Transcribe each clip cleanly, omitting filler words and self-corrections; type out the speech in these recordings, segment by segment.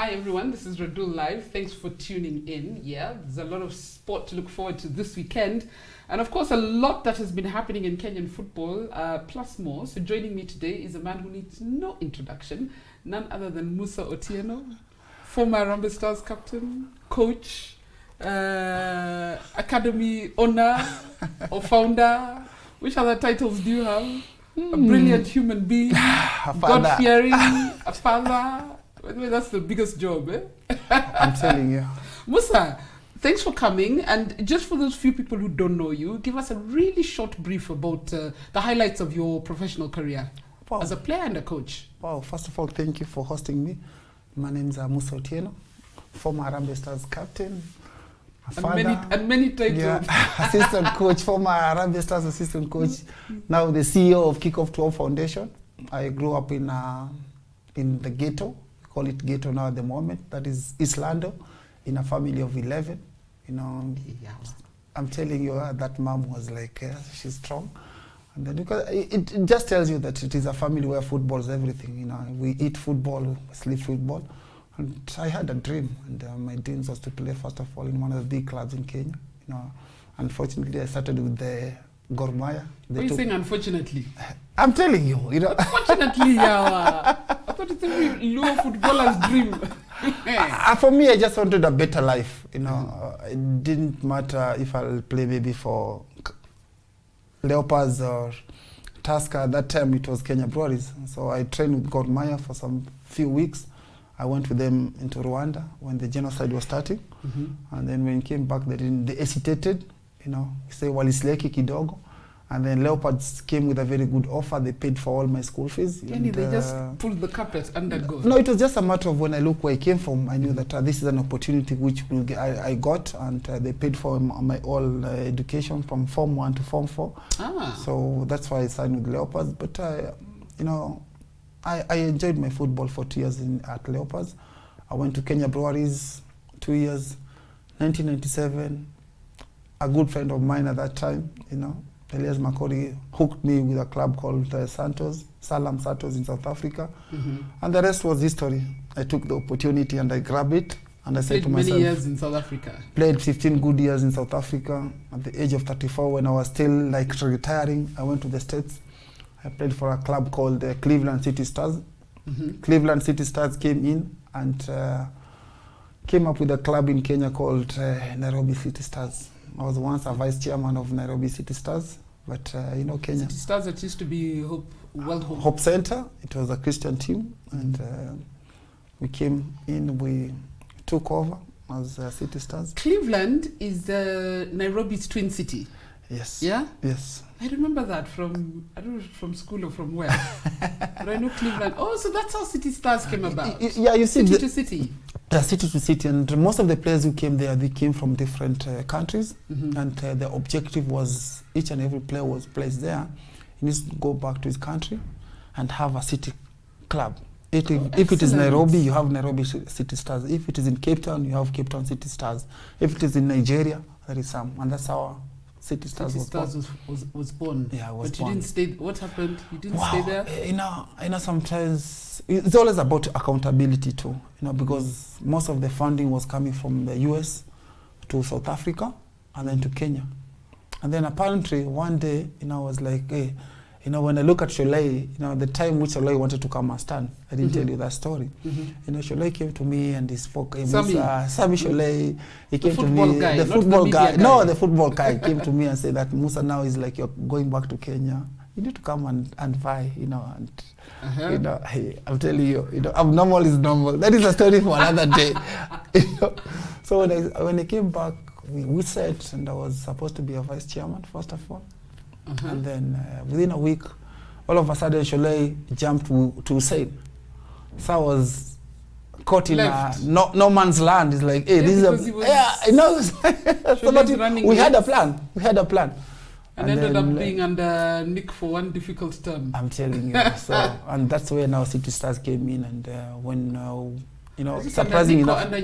Hi everyone, this is Radull Live. Thanks for tuning in. Yeah, there's a lot of sport to look forward to this weekend. And of course, a lot that has been happening in Kenyan football, plus more. So joining me today is a man who needs no introduction, none other than Musa Otieno, former Harambee Stars captain, coach, academy owner or founder. Which other titles do you have? A brilliant human being, God-fearing, a father. Well, that's the biggest job, eh? I'm telling you. Musa, thanks for coming. And just for those few people who don't know you, give us a really short brief about the highlights of your professional career as a player and a coach. Wow, first of all, thank you for hosting me. My name is Musa Otieno, former Harambee Stars captain, and many titles. Yeah, assistant coach, former Harambee Stars assistant coach, now the CEO of Kickoff 12 Foundation. I grew up in the ghetto. Call it ghetto now at the moment. That is East Lando, in a family of 11. You know, I'm telling you that mom was like, she's strong. And then because it just tells you that it is a family where football is everything. You know, we eat football, we sleep football. And I had a dream, and my dream was to play first of all in one of the big clubs in Kenya. You know, unfortunately I started with the Gor Mahia. Why are you saying unfortunately? I'm telling you, you know. Unfortunately, I thought it's a low footballer's dream. For me, I just wanted a better life. You know, it didn't matter if I'll play maybe for Leopards or Tusker. At that time, it was Kenya Breweries. So I trained with Gor Mahia for some few weeks. I went with them into Rwanda when the genocide was starting. And then when it came back, they hesitated. You know, say walisleki kidogo, and then Leopards came with a very good offer. They paid for all my school fees. They just pulled the carpet under God. No, it was just a matter of when I look where I came from, I knew that this is an opportunity which I got, and they paid for my all education from Form 1 to Form 4. So that's why I signed with Leopards. But you know, I enjoyed my football for 2 years at Leopards. I went to Kenya Breweries 2 years, 1997. A good friend of mine at that time, you know, Elias Makori, hooked me with a club called Salam Santos in South Africa. And the rest was history. I took the opportunity and I grabbed it. And I said to myself, many years in South Africa. Played 15 good years in South Africa. At the age of 34, when I was still like retiring, I went to the States. I played for a club called Cleveland City Stars. Cleveland City Stars came in and came up with a club in Kenya called Nairobi City Stars. I was once a vice chairman of Nairobi City Stars, but you know, Kenya. City Stars, that used to be Hope Center. It was a Christian team, and we came in, we took over as City Stars. Cleveland is Nairobi's twin city. Yes. Yeah? Yes. I remember that from, I don't know from school or from where. But I know Cleveland. Oh, so that's how City Stars came about. Yeah, you see. City to city. City to city, and most of the players who came there, they came from different countries, and the objective was each and every player was placed there. He needs to go back to his country and have a city club. If it is Nairobi, you have Nairobi City Stars. If it is in Cape Town, you have Cape Town City Stars. If it is in Nigeria, there is some, and that's how City Stars was born. Yeah, was but born. You didn't stay. What happened? You didn't stay there. You know, sometimes it's always about accountability too. You know, because most of the funding was coming from the US to South Africa and then to Kenya, and then apparently one day, you know, I was like, hey, you know, when I look at Sholei, you know, the time which Sholei wanted to come and stand, I didn't tell you that story. You know, Sholei came to me and he spoke. Sami Sholei, he came to me. The football guy. No, the football guy came to me and said that Musa now is like, you're going back to Kenya. You need to come and vie, you know. And you know, hey, I'm telling you, you know, abnormal is normal. That is a story for another day. You know? So when I came back, we said, and I was supposed to be a vice chairman first of all. And then within a week, all of a sudden, Sholei jumped to Hussein. So I was caught in no man's land. It's like, hey, this is I know. We had a plan. And ended up being under Nick for one difficult term. I'm telling you. So, and that's where now City Stars came in, and when you know, surprising enough. Under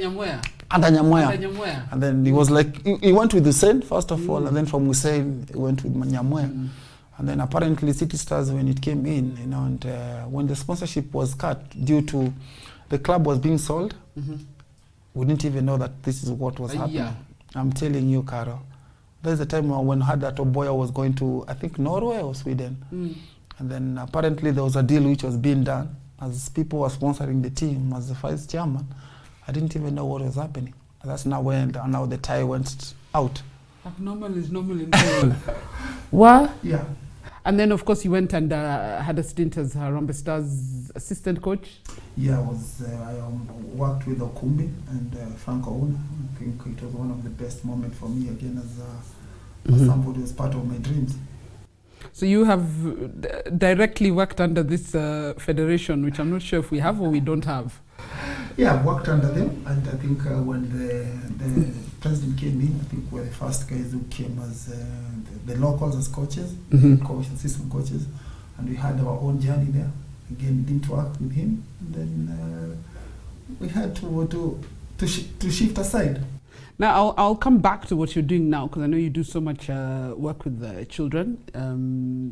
Nyamoya. And then he was like, he went with Hussein first of all, and then from Hussein he went with Nyamoya. And then apparently City Stars, when it came in, you know, and when the sponsorship was cut due to the club was being sold, Mm-hmm. we didn't even know that this is what was happening. Yeah. I'm telling you, Carol. There's a time when had that Oboya was going to, I think, Norway or Sweden. Mm. And then apparently there was a deal which was being done as people were sponsoring the team as the vice chairman. I didn't even know what was happening. That's now when now the tie went out. Abnormal is normal in football. What? Yeah. And then, of course, you went and had a stint as Harambee Stars assistant coach. Yeah, I worked with Okumbi and Franco Una. I think it was one of the best moments for me again as somebody who was part of my dreams. So you have directly worked under this federation, which I'm not sure if we have or we don't have. Yeah, I've worked under them, and I think when the president came in, I think we're the first guys who came as the locals as coaches, coach, assistant coaches, and we had our own journey there. Again, we didn't work with him, and then we had to shift aside. Now, I'll come back to what you're doing now, because I know you do so much work with children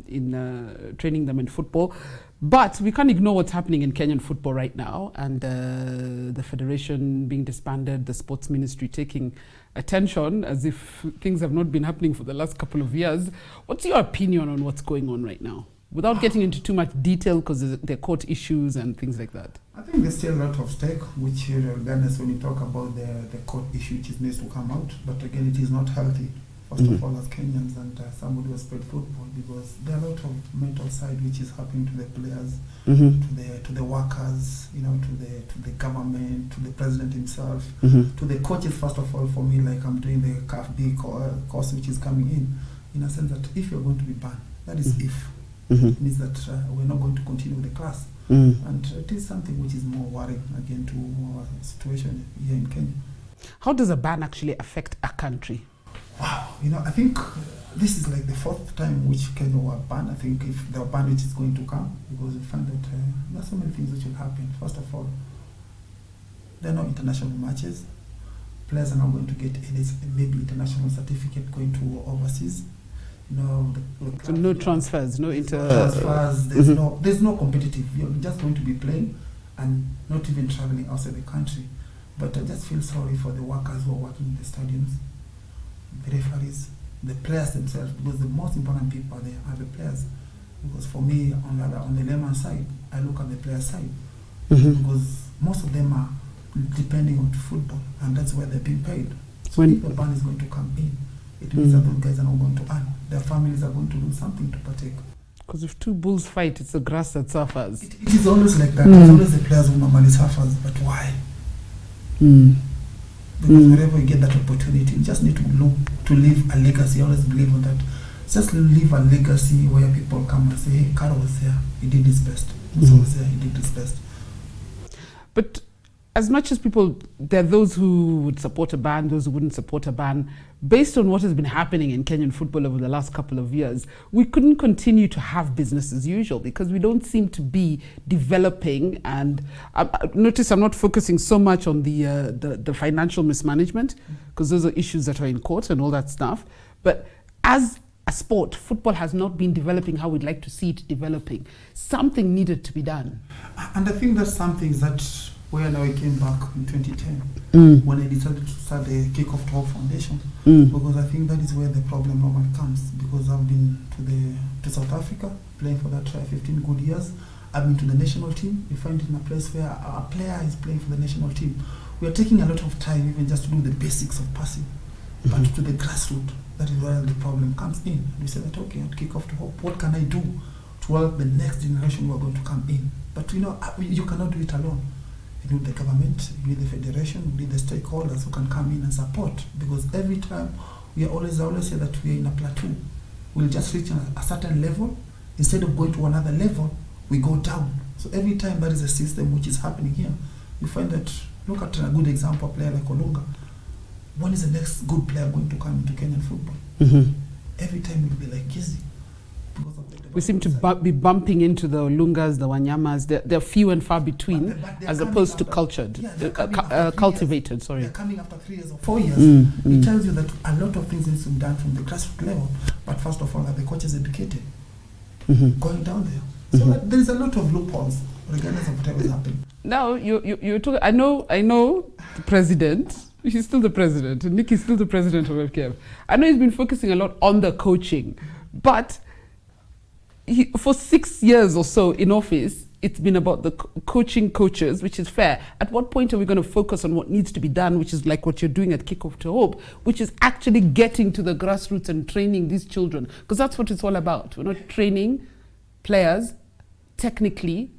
in training them in football. But we can't ignore what's happening in Kenyan football right now, and the federation being disbanded, the sports ministry taking attention as if things have not been happening for the last couple of years. What's your opinion on what's going on right now? Without getting into too much detail, because there are court issues and things like that. I think there's still a lot of stake, which regardless when you talk about the court issue, which needs to come out. But again, it is not healthy, first of all, as Kenyans and somebody who has played football, because there are a lot of mental side which is happening to the players, to the workers, you know, to the government, to the president himself, to the coaches. First of all, for me, like I'm doing the CAF-B course which is coming in a sense that if you're going to be banned, that is if. It means that we're not going to continue the class. And it is something which is more worrying again to our situation here in Kenya. How does a ban actually affect a country? Wow, you know, I think this is like the fourth time which Kenya were banned. I think if the ban which is going to come, because we find that there are so many things which will happen. First of all, there are no international matches. Players are not going to get any maybe international certificate going to overseas. No, so no transfers, no transfers. There's no competitive. You're just going to be playing and not even traveling outside the country. But I just feel sorry for the workers who are working in the stadiums, the referees, the players themselves, because the most important people there are the players. Because for me, on the layman side, I look at the player side, because most of them are depending on football, and that's where they're being paid. So if the ban is going to come in, it means that those guys are not going to earn. Their families are going to lose something to partake. Because if two bulls fight, it's the grass that suffers. It is always like that. It's always the players who normally suffers. But why? Because wherever you get that opportunity, you just need to leave a legacy. I always believe on that. Just leave a legacy where people come and say, hey, Carol was there, he did his best. Musa was there, he did his best. But as much as people, there are those who would support a ban, those who wouldn't support a ban, based on what has been happening in Kenyan football over the last couple of years, we couldn't continue to have business as usual because we don't seem to be developing. And notice I'm not focusing so much on the financial mismanagement, because those are issues that are in court and all that stuff. But as a sport, football has not been developing how we'd like to see it developing. Something needed to be done. And I think that's something that when I came back in 2010, when I decided to start the Kick-Off to Hope Foundation, because I think that is where the problem normally comes, because I've been to South Africa, playing for that 15 good years. I've been to the national team. You find it in a place where a player is playing for the national team. We are taking a lot of time even just to do the basics of passing, but to the grassroots, that is where the problem comes in. We say that, okay, at Kick-Off to Hope, what can I do to help the next generation who are going to come in? But you know, you cannot do it alone. You need the government, you need the federation, you need the stakeholders who can come in and support. Because every time I always say that we are in a plateau. We'll just reach a certain level. Instead of going to another level, we go down. So every time there is a system which is happening here, you find that, look at a good example, a player like Olunga. When is the next good player going to come into Kenyan football? Every time it will be like Gizi. We seem to be bumping into the Olungas, the Wanyamas. They're few and far between, as opposed to cultured, cultivated. Sorry. They're coming after 3 years or 4 years. It tells you that a lot of things need to be done from the grassroots level. But first of all, are the coaches educated? Going down there. So there is a lot of loopholes, regardless of whatever is happening. Now, you're talking, I know the president, he's still the president, and Nick is still the president of FKF. I know he's been focusing a lot on the coaching, but for 6 years or so in office, it's been about the coaching coaches, which is fair. At what point are we going to focus on what needs to be done, which is like what you're doing at Kickoff to Hope, which is actually getting to the grassroots and training these children? Because that's what it's all about. We're not training players technically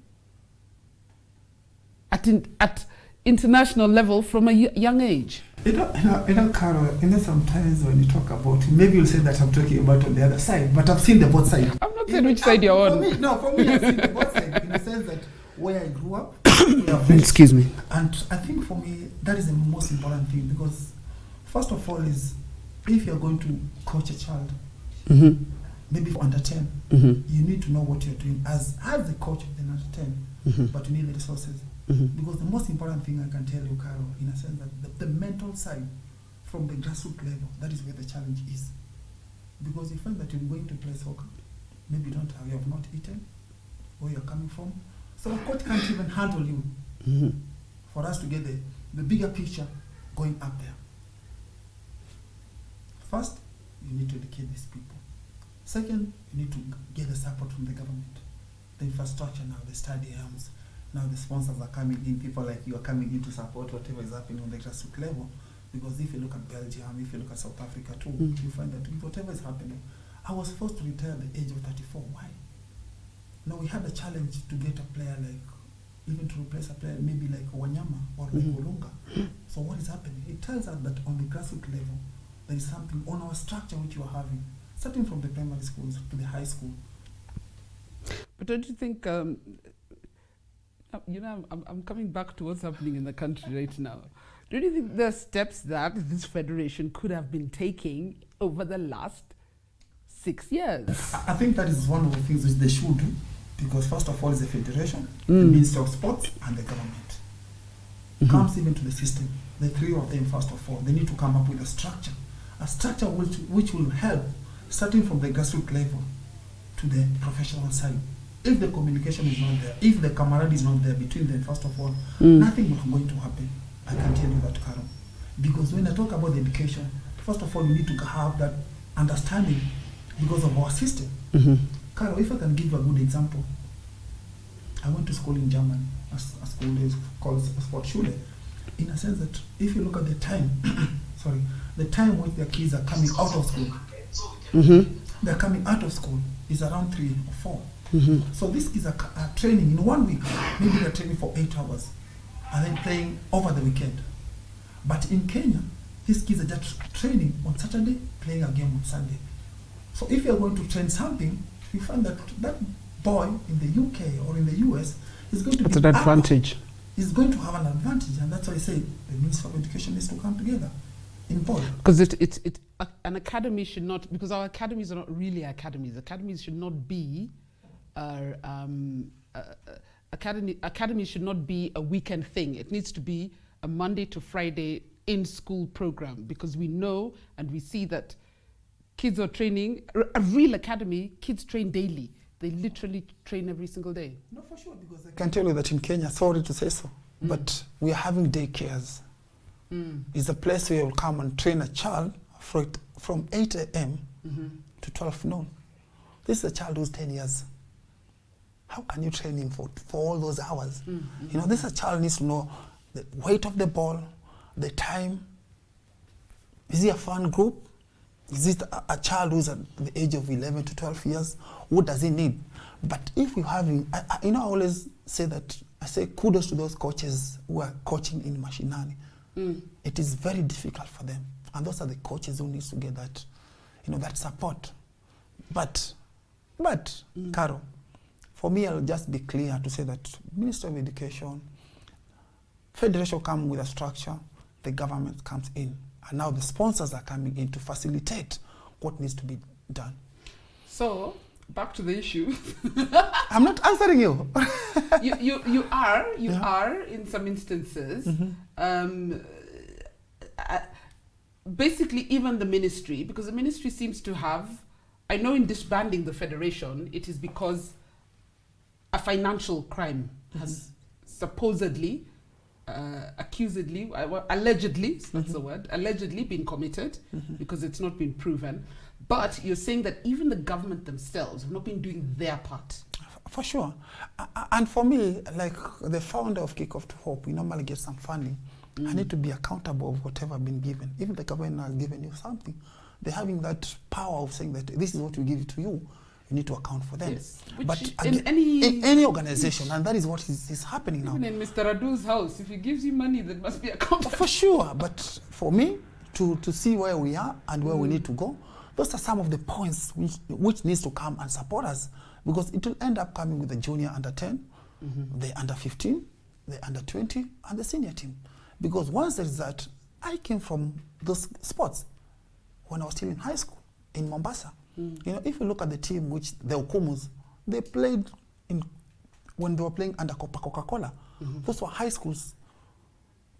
at international level from a young age. Carol, sometimes when you talk about it, maybe you'll say that I'm talking about on the other side, but I've seen the both sides. I'm not saying which side you're on. For me, I've seen the both sides, in the sense that where I grew up, excuse me. And I think for me, that is the most important thing, because first of all is, if you're going to coach a child, maybe for under 10, you need to know what you're doing as the coach of the under 10, but you need the resources. Because the most important thing I can tell you, Carol, in a sense that the mental side from the grassroots level, that is where the challenge is. Because you find that you're going to play soccer, maybe you have not eaten, where you're coming from. So a coach can't even handle you for us to get the bigger picture going up there. First, you need to educate these people. Second, you need to get the support from the government. The infrastructure now, the stadiums. Now the sponsors are coming in, people like you are coming in to support whatever is happening on the grassroots level. Because if you look at Belgium, if you look at South Africa too, you find that whatever is happening, I was forced to retire at the age of 34. Why? Now we had a challenge to get a player like, even to replace a player maybe like Wanyama or like Olunga. So what is happening? It tells us that on the grassroots level, there is something on our structure which you are having, starting from the primary schools to the high school. But don't you think, I'm coming back to what's happening in the country right now. Do you think there are steps that this federation could have been taking over the last 6 years? I think that is one of the things which they should do, because first of all is the federation, the Ministry of Sports, and the government. Comes even to the system. The three of them, first of all, they need to come up with a structure which will help, starting from the grassroots level to the professional side. If the communication is not there, if the camaraderie is not there between them, first of all, nothing will going to happen. I can tell you that, Carol. Because when I talk about the education, first of all, you need to have that understanding because of our system. Carol, if I can give you a good example, I went to school in Germany. A school is called Sportschule. In a sense that if you look at the time, the time when their kids are coming out of school, they're coming out of school is around 3 or 4. So these kids are training in 1 week. Maybe they're training for 8 hours and then playing over the weekend. But in Kenya, these kids are just training on Saturday, playing a game on Sunday. So if you're going to train something, you find that that boy in the UK or in the US is going to be an advantage. Is going to have an advantage, and that's why I say the Ministry of Education needs to come together in board. Because an academy should not, because our academies are not really academies. Academies should not be academy should not be a weekend thing. It needs to be a Monday to Friday in-school program, because we know and we see that kids are training. A real academy, kids train daily. They literally train every single day. No, for sure, because I can tell you that in Kenya, sorry to say so, but we are having daycares. It's a place where you'll come and train a child from 8 a.m. to 12 noon. This is a child who's 10 years. How can you train him for all those hours? You know, this is a child needs to know the weight of the ball, the time. Is he a fan group? Is it a child who's at the age of 11 to 12 years? What does he need? But if you have, I always say that, I say kudos to those coaches who are coaching in mashinani. It is very difficult for them. And those are the coaches who need to get that, that support. But, Carol, for me, I'll just be clear to say that Ministry of Education, Federation come with a structure, the government comes in, and now the sponsors are coming in to facilitate what needs to be done. So, back to the issue. I'm not answering you. you are in some instances. Basically, even the ministry, because the ministry seems to have, I know in disbanding the federation, it is because a financial crime has supposedly, accusedly, allegedly, that's the word, allegedly been committed, because it's not been proven. But you're saying that even the government themselves have not been doing their part. For sure. And for me, like the founder of Kickoff to Hope, we normally get some funding. I need to be accountable of whatever been given. Even the government has given you something, they're having that power of saying that this is what we give to you. You need to account for them. Yes. But in again, any organization, and that is what is happening now. Even in Mr. Radull's house, if he gives you money, that must be accountable. For sure. But for me, to see where we are and where we need to go, those are some of the points which needs to come and support us, because it will end up coming with the junior under 10, the under 15, the under 20, and the senior team. Because once there is that, I came from those sports when I was still in high school in Mombasa. You know, if you look at the team, which the Okumus, they played when they were playing under Coca-Cola. Those were high schools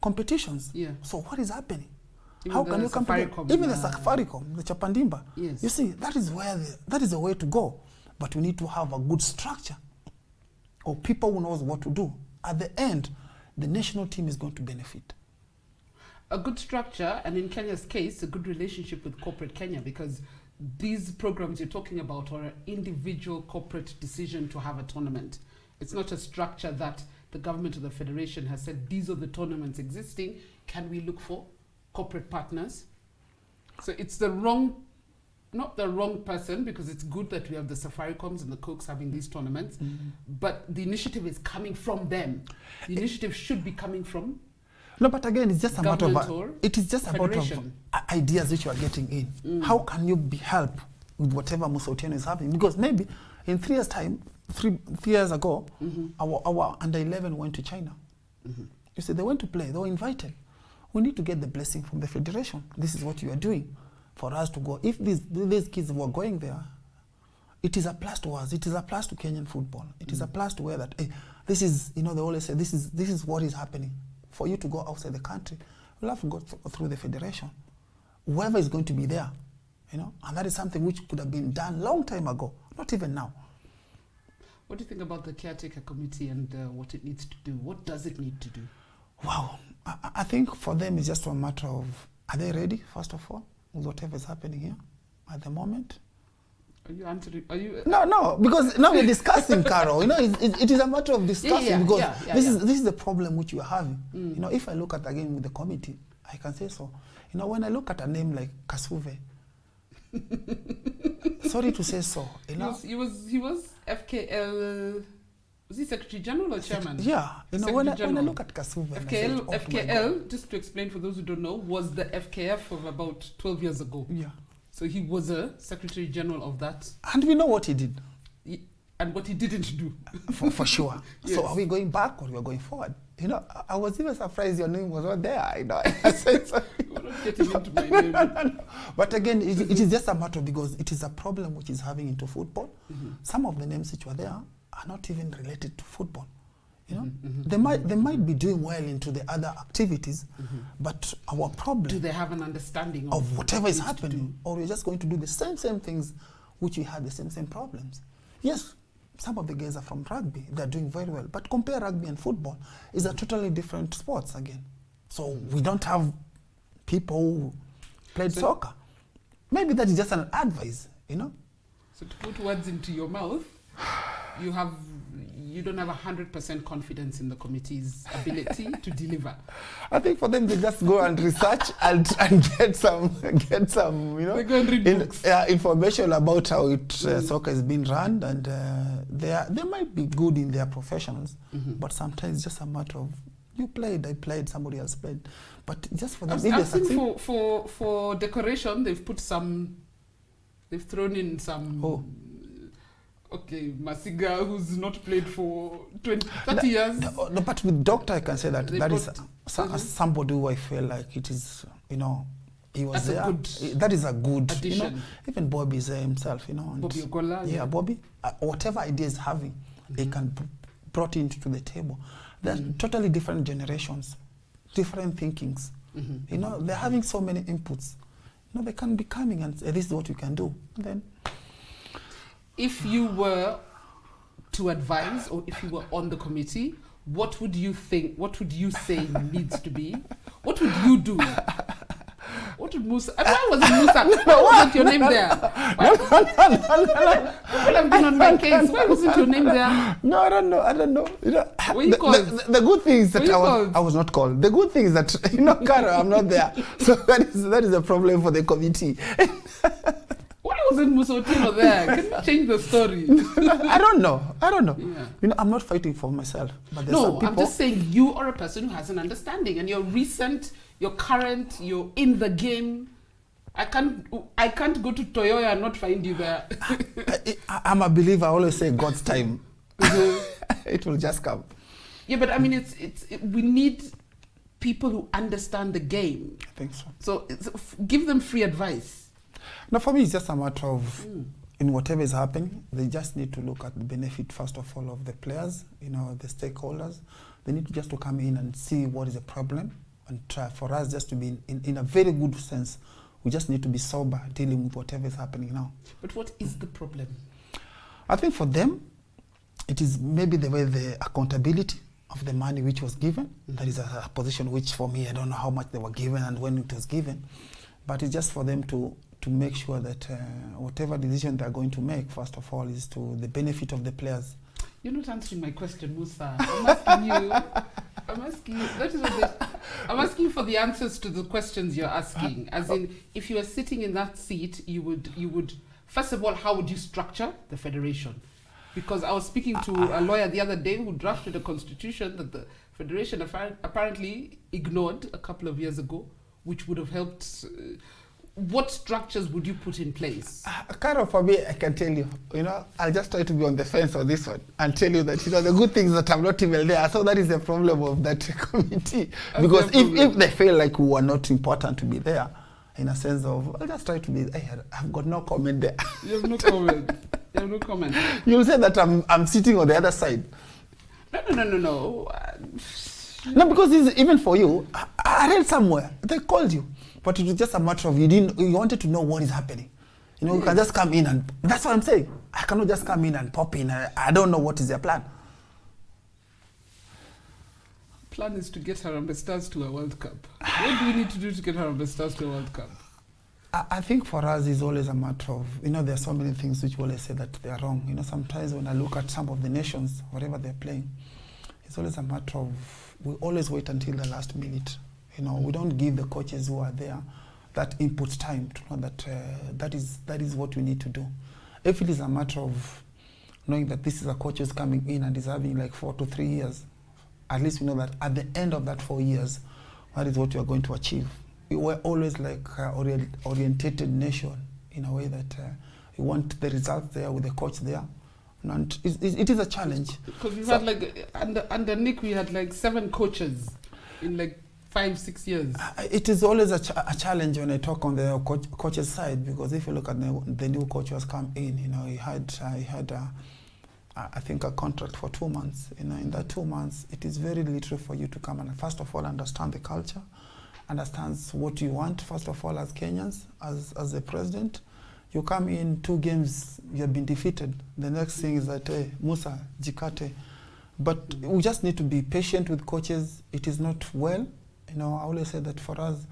competitions. Yeah. So what is happening? Even How can you come together? Even the Safaricom, the Chapandimba. Yes. You see, that is the way to go. But we need to have a good structure of people who knows what to do. At the end, the national team is going to benefit. A good structure, and in Kenya's case, a good relationship with corporate Kenya, because these programs you're talking about are an individual corporate decision to have a tournament. It's not a structure that the government or the federation has said, these are the tournaments existing, can we look for corporate partners? So it's not the wrong person, because it's good that we have the Safaricoms and the Cokes having these tournaments, but the initiative is coming from them. The initiative should be coming from No, but again, it's just a matter of it is just about ideas which you are getting in. How can you be help with whatever Musa Otieno is having? Because maybe in 3 years' time, 3 years ago, our under 11 went to China. You see, they went to play. They were invited. We need to get the blessing from the federation. This is what you are doing for us to go. If these kids were going there, it is a plus to us. It is a plus to Kenyan football. It is a plus to where that this is. You know, they always say this is what is happening. For you to go outside the country, we'll have to go through the federation. Whoever is going to be there, you know, and that is something which could have been done long time ago, not even now. What do you think about the caretaker committee and what it needs to do? What does it need to do? Wow, I think for them it's just a matter of, are they ready, first of all, with whatever is happening here at the moment? Are you answering? Are you? No, because now we're discussing, Carol. You know, it is a matter of discussing because this is the problem which you are having. You know, if I look at again with the committee, I can say so. You know, when I look at a name like Kasuve, sorry to say so. You know, he was FKL. Was he Secretary General or Chairman? Yeah, you know, when I look at Kasuve, FKL, just to explain for those who don't know, was the FKF of about 12 years ago. Yeah. So he was a Secretary General of that. And we know what he did. And what he didn't do. For sure. Yes. So are we going back or we are going forward? You know, I was even surprised your name was not there. You know, I said so. You're not getting into my name. No. But again, it is just a matter because it is a problem which is having into football. Some of the names which were there are not even related to football. You know, they might be doing well into the other activities, but our problem. Do they have an understanding of whatever is happening, or we're just going to do the same things, which we had the same problems? Yes, some of the guys are from rugby; they're doing very well. But compare rugby and football; is a totally different sports again. So we don't have people who played soccer. Maybe that is just an advice, you know. So to put words into your mouth, you don't have 100% confidence in the committee's ability to deliver. I think for them they just go and research and get some you know, they go and read books. Information about how soccer is being run, and they might be good in their professions, but sometimes it's just a matter of you played, I played, somebody else played, but just for them. I've seen for decoration they've thrown in some. Okay, Masiga, who's not played for 30 years. No, but with Doctor, I can say that is somebody who I feel like it is, you know, he was there. That is a good addition. You know, even Bobby is there himself, you know. And Bobby Ogola. Yeah, Bobby. Whatever idea is having, he can brought into the table. They're totally different generations, different thinkings. You know, they're having so many inputs. You know, they can be coming and say, this is what you can do. And then, if you were to advise, or if you were on the committee, what would you say needs to be? What would you do? What would Musa? Why was it Musa? Why wasn't your name there? People have been on my case. Why wasn't your name there? No, I don't know. Were you called? The good thing is that I was not called. The good thing is that, Karo, I'm not there. So that is a problem for the committee. Why wasn't Musa Otieno there? Can you change the story? I don't know. Yeah. I'm not fighting for myself. But there's No, some people, I'm just saying you are a person who has an understanding, and you're current, you're in the game. I can't go to Toyoya and not find you there. I'm a believer. I always say God's time. It will just come. Yeah, but I mean, we need people who understand the game. I think so. So give them free advice. Now, for me, it's just a matter of, in whatever is happening, they just need to look at the benefit, first of all, of the players, the stakeholders. They need just to come in and see what is the problem and try for us just to be in a very good sense. We just need to be sober dealing with whatever is happening now. But what is the problem? I think for them, it is maybe the accountability of the money which was given. That is a position which, for me, I don't know how much they were given and when it was given. But it's just for them to make sure that whatever decision they're going to make, first of all, is to the benefit of the players. You're not answering my question, Musa. I'm asking you. That is what I'm asking for the answers to the questions you're asking. As in, if you were sitting in that seat, you would first of all, how would you structure the federation? Because I was speaking to a lawyer the other day who drafted a constitution that the federation apparently ignored a couple of years ago, which would have helped. What structures would you put in place? Kind of, for me, I can tell you, I'll just try to be on the fence on this one and tell you that, the good things that I'm not even there. So that is the problem of that committee. Because if they feel like we are not important to be there, in a sense of, I'll just try to be, I've got no comment there. You have no comment. You have no comment. You'll say that I'm sitting on the other side. No. No, because even for you, I read somewhere, they called you. But it was just a matter of you wanted to know what is happening. You can just come in and, that's what I'm saying. I cannot just come in and pop in. I don't know what is their plan. Plan is to get Harambee Stars to a World Cup. What do we need to do to get Harambee Stars to a World Cup? I think for us it's always a matter of, there are so many things which we always say that they are wrong. Sometimes when I look at some of the nations, whatever they're playing, it's always a matter of, we always wait until the last minute. We don't give the coaches who are there that input time to know that that is what we need to do. If it is a matter of knowing that this is a coach who's coming in and is having like 4 to 3 years, at least we know that at the end of that 4 years, that is what we are going to achieve. We were always like orientated nation in a way that we want the results there with the coach there. And it is a challenge. Because we've had like, under Nick, we had like 7 coaches in like 5-6 years. It is always a challenge when I talk on the coach's side, because if you look at the new coach who has come in, he had I think a contract for 2 months. In that 2 months, it is very little for you to come and first of all understand the culture, understands what you want. First of all, as Kenyans, as the president, you come in 2 games, you have been defeated. The next thing is that Musa jikate, but we just need to be patient with coaches. It is not well. I always say that for us,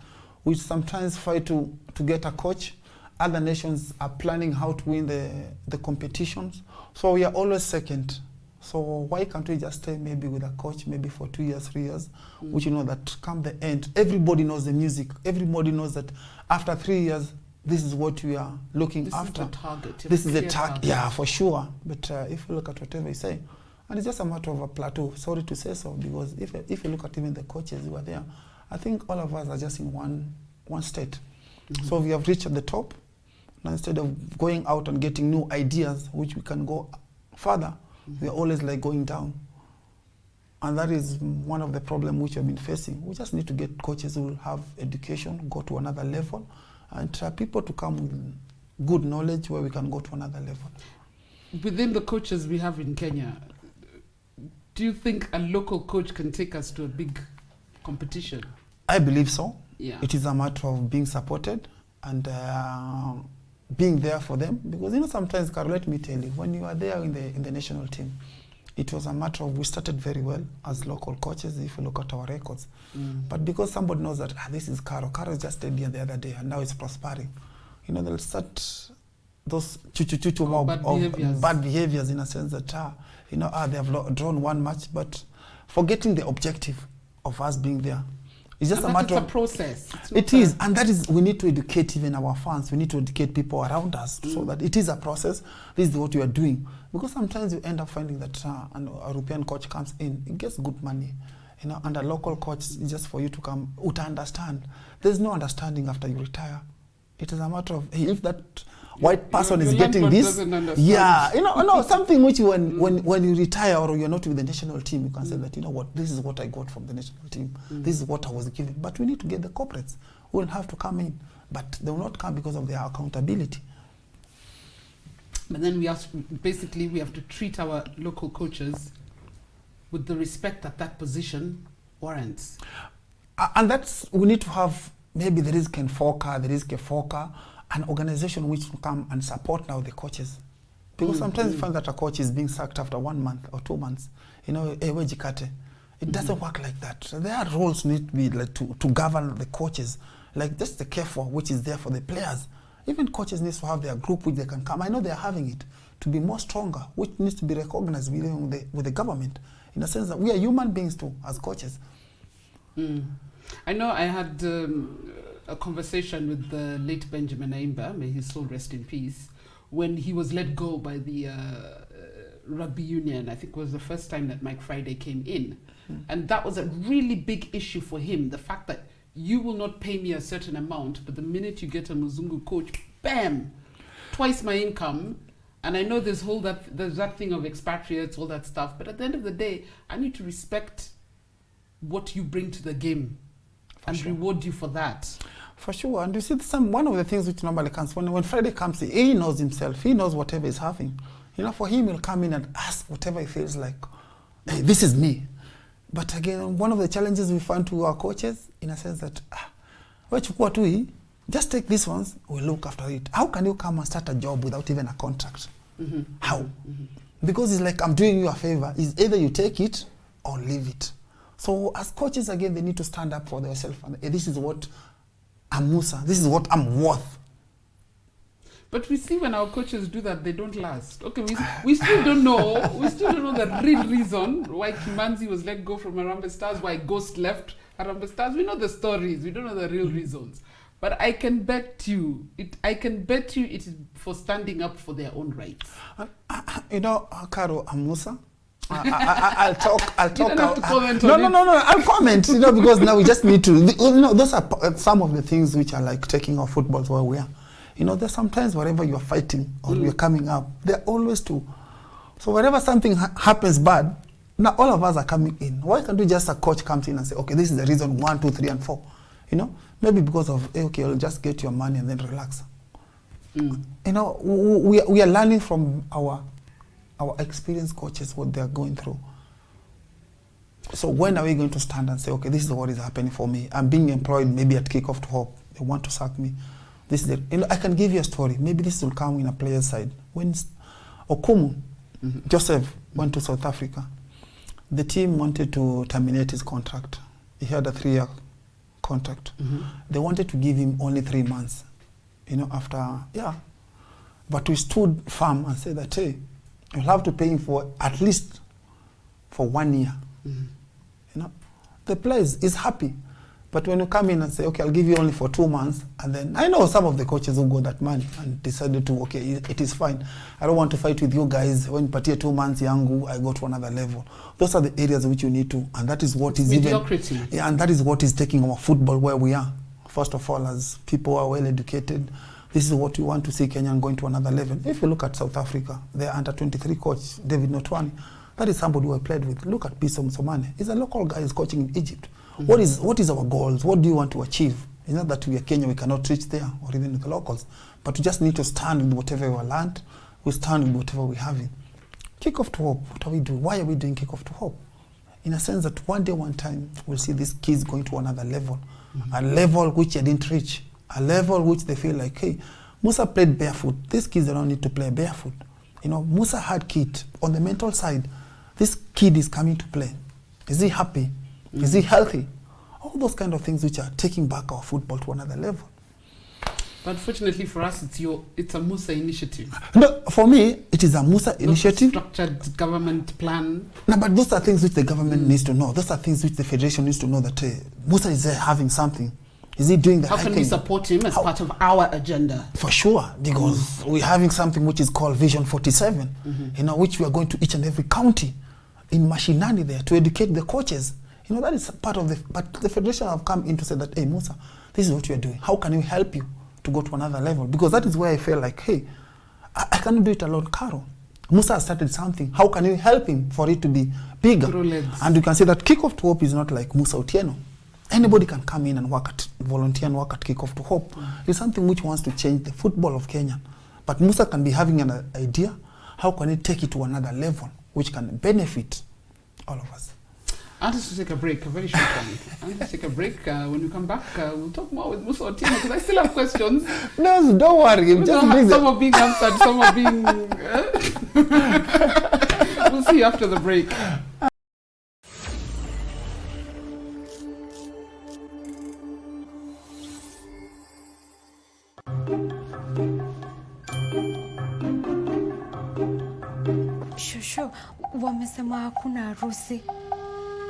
we sometimes fight to get a coach. Other nations are planning how to win the competitions. So we are always second. So why can't we just stay maybe with a coach, maybe for 2 years, 3 years, which that come the end, everybody knows the music. Everybody knows that after 3 years, this is what we are looking after. This is the target. This is the target. Yeah, for sure. But if you look at whatever you say, and it's just a matter of a plateau. Sorry to say so, because if you look at even the coaches who are there, I think all of us are just in one state. So we have reached at the top. Now instead of going out and getting new ideas, which we can go further, we are always like going down. And that is one of the problems which we've been facing. We just need to get coaches who will have education, go to another level, and people to come with good knowledge where we can go to another level. Within the coaches we have in Kenya, do you think a local coach can take us to a big competition? I believe so. Yeah. It is a matter of being supported and being there for them, because sometimes, Carol, let me tell you, when you are there in the national team, it was a matter of, we started very well as local coaches, if you look at our records. But because somebody knows that, this is Carol just stayed here the other day and now it's prospering, they'll start those bad behaviors in a sense that, they have drawn one match, but forgetting the objective of us being there. It's just a matter of a process. It is, and that is, we need to educate even our fans. We need to educate people around us so that it is a process. This is what we are doing. Because sometimes you end up finding that an European coach comes in, he gets good money, and a local coach is just for you to come to understand. There's no understanding after you retire. It is a matter of, if that white person is getting this, something which when you retire or you're not with the national team, you can say that, this is what I got from the national team. This is what I was given. But we need to get the corporates who will have to come in. But they will not come because of their accountability. But then we have to treat our local coaches with the respect that position warrants. And we need to have, maybe there is Kenfoka, there is Kefoka, an organization which will come and support now the coaches. Because sometimes you find that a coach is being sacked after 1 month or 2 months. It doesn't work like that. So their roles need to be like to govern the coaches. Like just the careful, which is there for the players. Even coaches need to have their group which they can come. I know they're having it to be more stronger, which needs to be recognized with the government. In a sense that we are human beings too, as coaches. I know I had a conversation with the late Benjamin Aimba, may his soul rest in peace, when he was let go by the rugby union. I think it was the first time that Mike Friday came in. And that was a really big issue for him, the fact that you will not pay me a certain amount, but the minute you get a Muzungu coach, bam, twice my income. And I know there's that thing of expatriates, all that stuff, but at the end of the day, I need to respect what you bring to the game and reward you for that. For sure. And you see, one of the things which normally comes, when Friday comes in, he knows himself. He knows whatever he's having. For him, he'll come in and ask whatever he feels like. Hey, this is me. But again, one of the challenges we find to our coaches, in a sense that, just take these ones, we'll look after it. How can you come and start a job without even a contract? How? Because it's like, I'm doing you a favor. It's either you take it or leave it. So as coaches, again, they need to stand up for themselves. And this is what I'm Musa. This is what I'm worth. But we see when our coaches do that, they don't last. Okay, we still don't know. We still don't know the real reason why Kimanzi was let go from Harambee Stars, why Ghost left Harambee Stars. We know the stories. We don't know the real reasons. But I can bet you it is for standing up for their own rights. Caro, I'm Musa. I'll talk. You don't have to comment on it. No. I'll comment. Because now we just need to. Those are some of the things which are like taking our football where we are. There's sometimes wherever you're fighting or you're coming up, they're always two. So whenever something happens bad, now all of us are coming in. Why can't we just a coach comes in and say, okay, this is the reason 1, 2, 3, and 4. Maybe because of you'll just get your money and then relax. We are learning from our experienced coaches what they are going through. So when are we going to stand and say, okay, this is what is happening for me? I'm being employed maybe at Kickoff to Hope. They want to sack me. This is I can give you a story. Maybe this will come in a player's side. When Okumu, Joseph, went to South Africa, the team wanted to terminate his contract. He had a 3-year contract. They wanted to give him only 3 months. But we stood firm and said that, hey, you'll have to pay him for at least for 1 year. The player is happy. But when you come in and say, okay, I'll give you only for 2 months, and then I know some of the coaches who got that money and decided to, okay, it is fine. I don't want to fight with you guys. When you patia 2 months yangu, I go to another level. Those are the areas which you need to, and that is what is mediocrity. And that is what is taking our football where we are. First of all, as people who are well educated, this is what we want to see Kenya going to another level. If you look at South Africa, their under-23 coach, David Notwani, that is somebody who I played with. Look at Piso Msomane. He's a local guy who's coaching in Egypt. What is our goals? What do you want to achieve? It's not that we are Kenya, we cannot reach there, or even with the locals. But we just need to stand with whatever we learned. We stand with whatever we have. Kickoff to Hope, what are we doing? Why are we doing Kickoff to Hope? In a sense that one day, one time, we'll see these kids going to another level. A level which they didn't reach. A level which they feel like, hey, Musa played barefoot. These kids don't need to play barefoot. You know, Musa had kid. On the mental side, this kid is coming to play. Is he happy? Is he healthy? All those kind of things which are taking back our football to another level. But fortunately for us, it's a Musa initiative. No, for me, it is a Musa initiative. Structured government plan. No, but those are things which the government needs to know. Those are things which the federation needs to know that Musa is there having something. Is he doing the right thing? How can we support him as part of our agenda? For sure, because we're having something which is called Vision 47, you know, which we are going to each and every county in Mashinani there to educate the coaches. You know, that is part of but the federation have come in to say that, hey, Musa, this is what you are doing. How can we help you to go to another level? Because that is where I feel like, hey, I cannot do it alone, Caro. Musa has started something. How can you help him for it to be bigger? And you can say that Kickoff to Hope is not like Musa Otieno. Anybody can come in and volunteer and work at Kickoff to Hope. It's something which wants to change the football of Kenya. But Musa can be having an idea. How can he take it to another level, which can benefit all of us? I want us to take a break, a very short one. I want us to take a break. When we come back, we'll talk more with Musa Otieno, because I still have questions. No, don't worry. Some are being answered, some are being... We'll see you after the break. Shushu, wamesema hakuna harusi.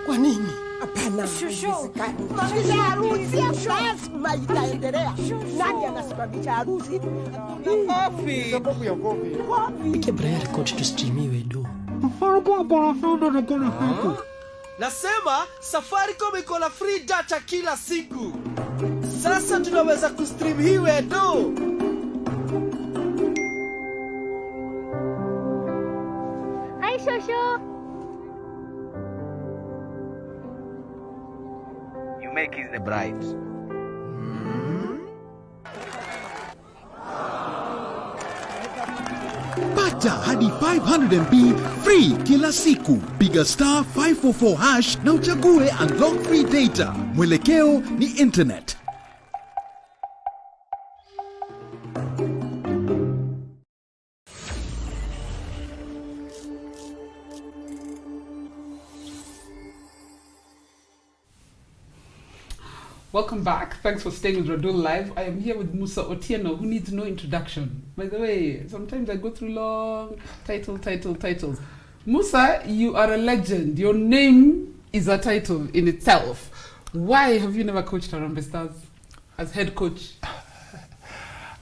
Kwa nini? Hapana. Shushu. Mamia harusi lazima itaendelea. Nani anasimamisha harusi? Kofi. Sababu ya kofi. Pike Brian record tustreamiwe do. Nasema Safaricom iko na free data kila siku. Sasa tunaweza kustream hiwe do. Hi, Shushu. You make is the bride. Pata hadi 500 MB free kila siku. Piga star 544 hash na uchague unlock free data. Mwelekeo ni internet. Welcome back. Thanks for staying with Radull Live. I am here with Musa Otieno, who needs no introduction. By the way, sometimes I go through long titles. Musa, you are a legend. Your name is a title in itself. Why have you never coached Harambee Stars as head coach?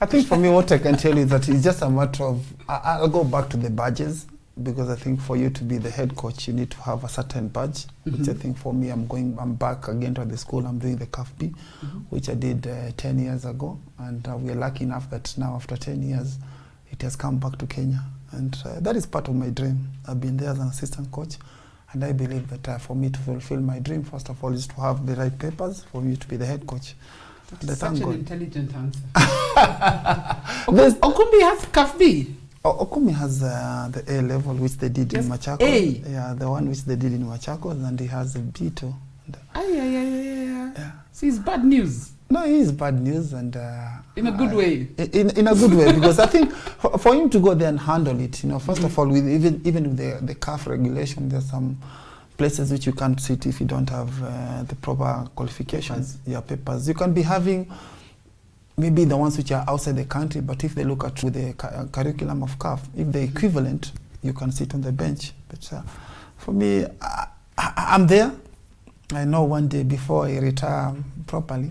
I think for me, what I can tell you is that it's just a matter of, I'll go back to the badges, because I think for you to be the head coach, you need to have a certain badge, which I think for me, I'm back again to the school. I'm doing the CAFB, which I did 10 years ago. And we're lucky enough that now after 10 years, it has come back to Kenya. And that is part of my dream. I've been there as an assistant coach. And I believe that for me to fulfill my dream, first of all, is to have the right papers for me to be the head coach. That's such an intelligent answer. Okumbi has CAFB. Okumi has the A level, which they did in Machakos. A? Yeah, the one which they did in Machakos, and he has a B too. Yeah. See, it's bad news. No, it is bad news, and in a good way. In a good way, because I think for him to go there and handle it, you know, first of all, with even with the CAF regulation, there's some places which you can't sit if you don't have the proper qualifications, papers. You can be having maybe the ones which are outside the country, but if they look at with the curriculum of CAF, if the equivalent, you can sit on the bench. But for me, I'm there. I know one day before I retire properly,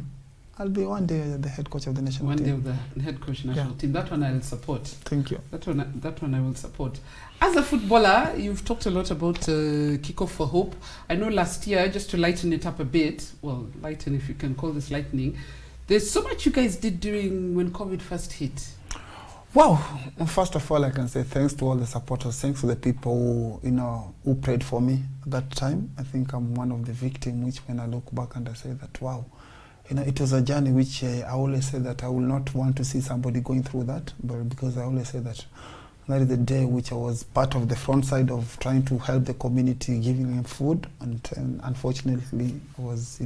I'll be one day the head coach of the national team. One day of the head coach national team. That one I will support. Thank you. That one I will support. As a footballer, you've talked a lot about Kickoff for Hope. I know last year, just to lighten it up a bit, well, lighten if you can call this lightning, there's so much you guys did during when COVID first hit. Wow. First of all, I can say thanks to all the supporters. Thanks to the people who prayed for me at that time. I think I'm one of the victims, which when I look back and I say that, wow, it was a journey which I always say that I will not want to see somebody going through that, but because I always say that is the day which I was part of the front side of trying to help the community, giving them food, and unfortunately, I was,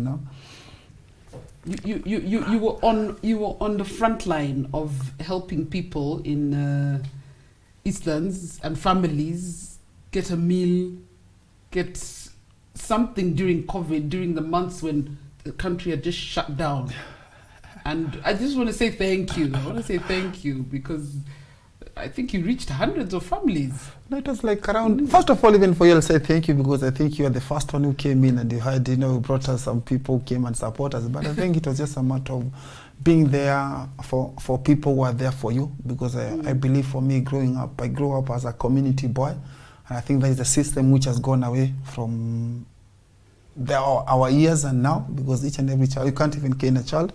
You were on the front line of helping people in Eastlands and families get a meal, get something during COVID, during the months when the country had just shut down. And I just want to say thank you. I want to say thank you because I think you reached hundreds of families. No, it was like around, first of all, even for you, I'll say thank you because I think you are the first one who came in and you had, brought us some people who came and support us. But I think it was just a matter of being there for people who are there for you because I believe for me growing up, I grew up as a community boy. And I think that is a system which has gone away from our years and now because each and every child, you can't even cane a child.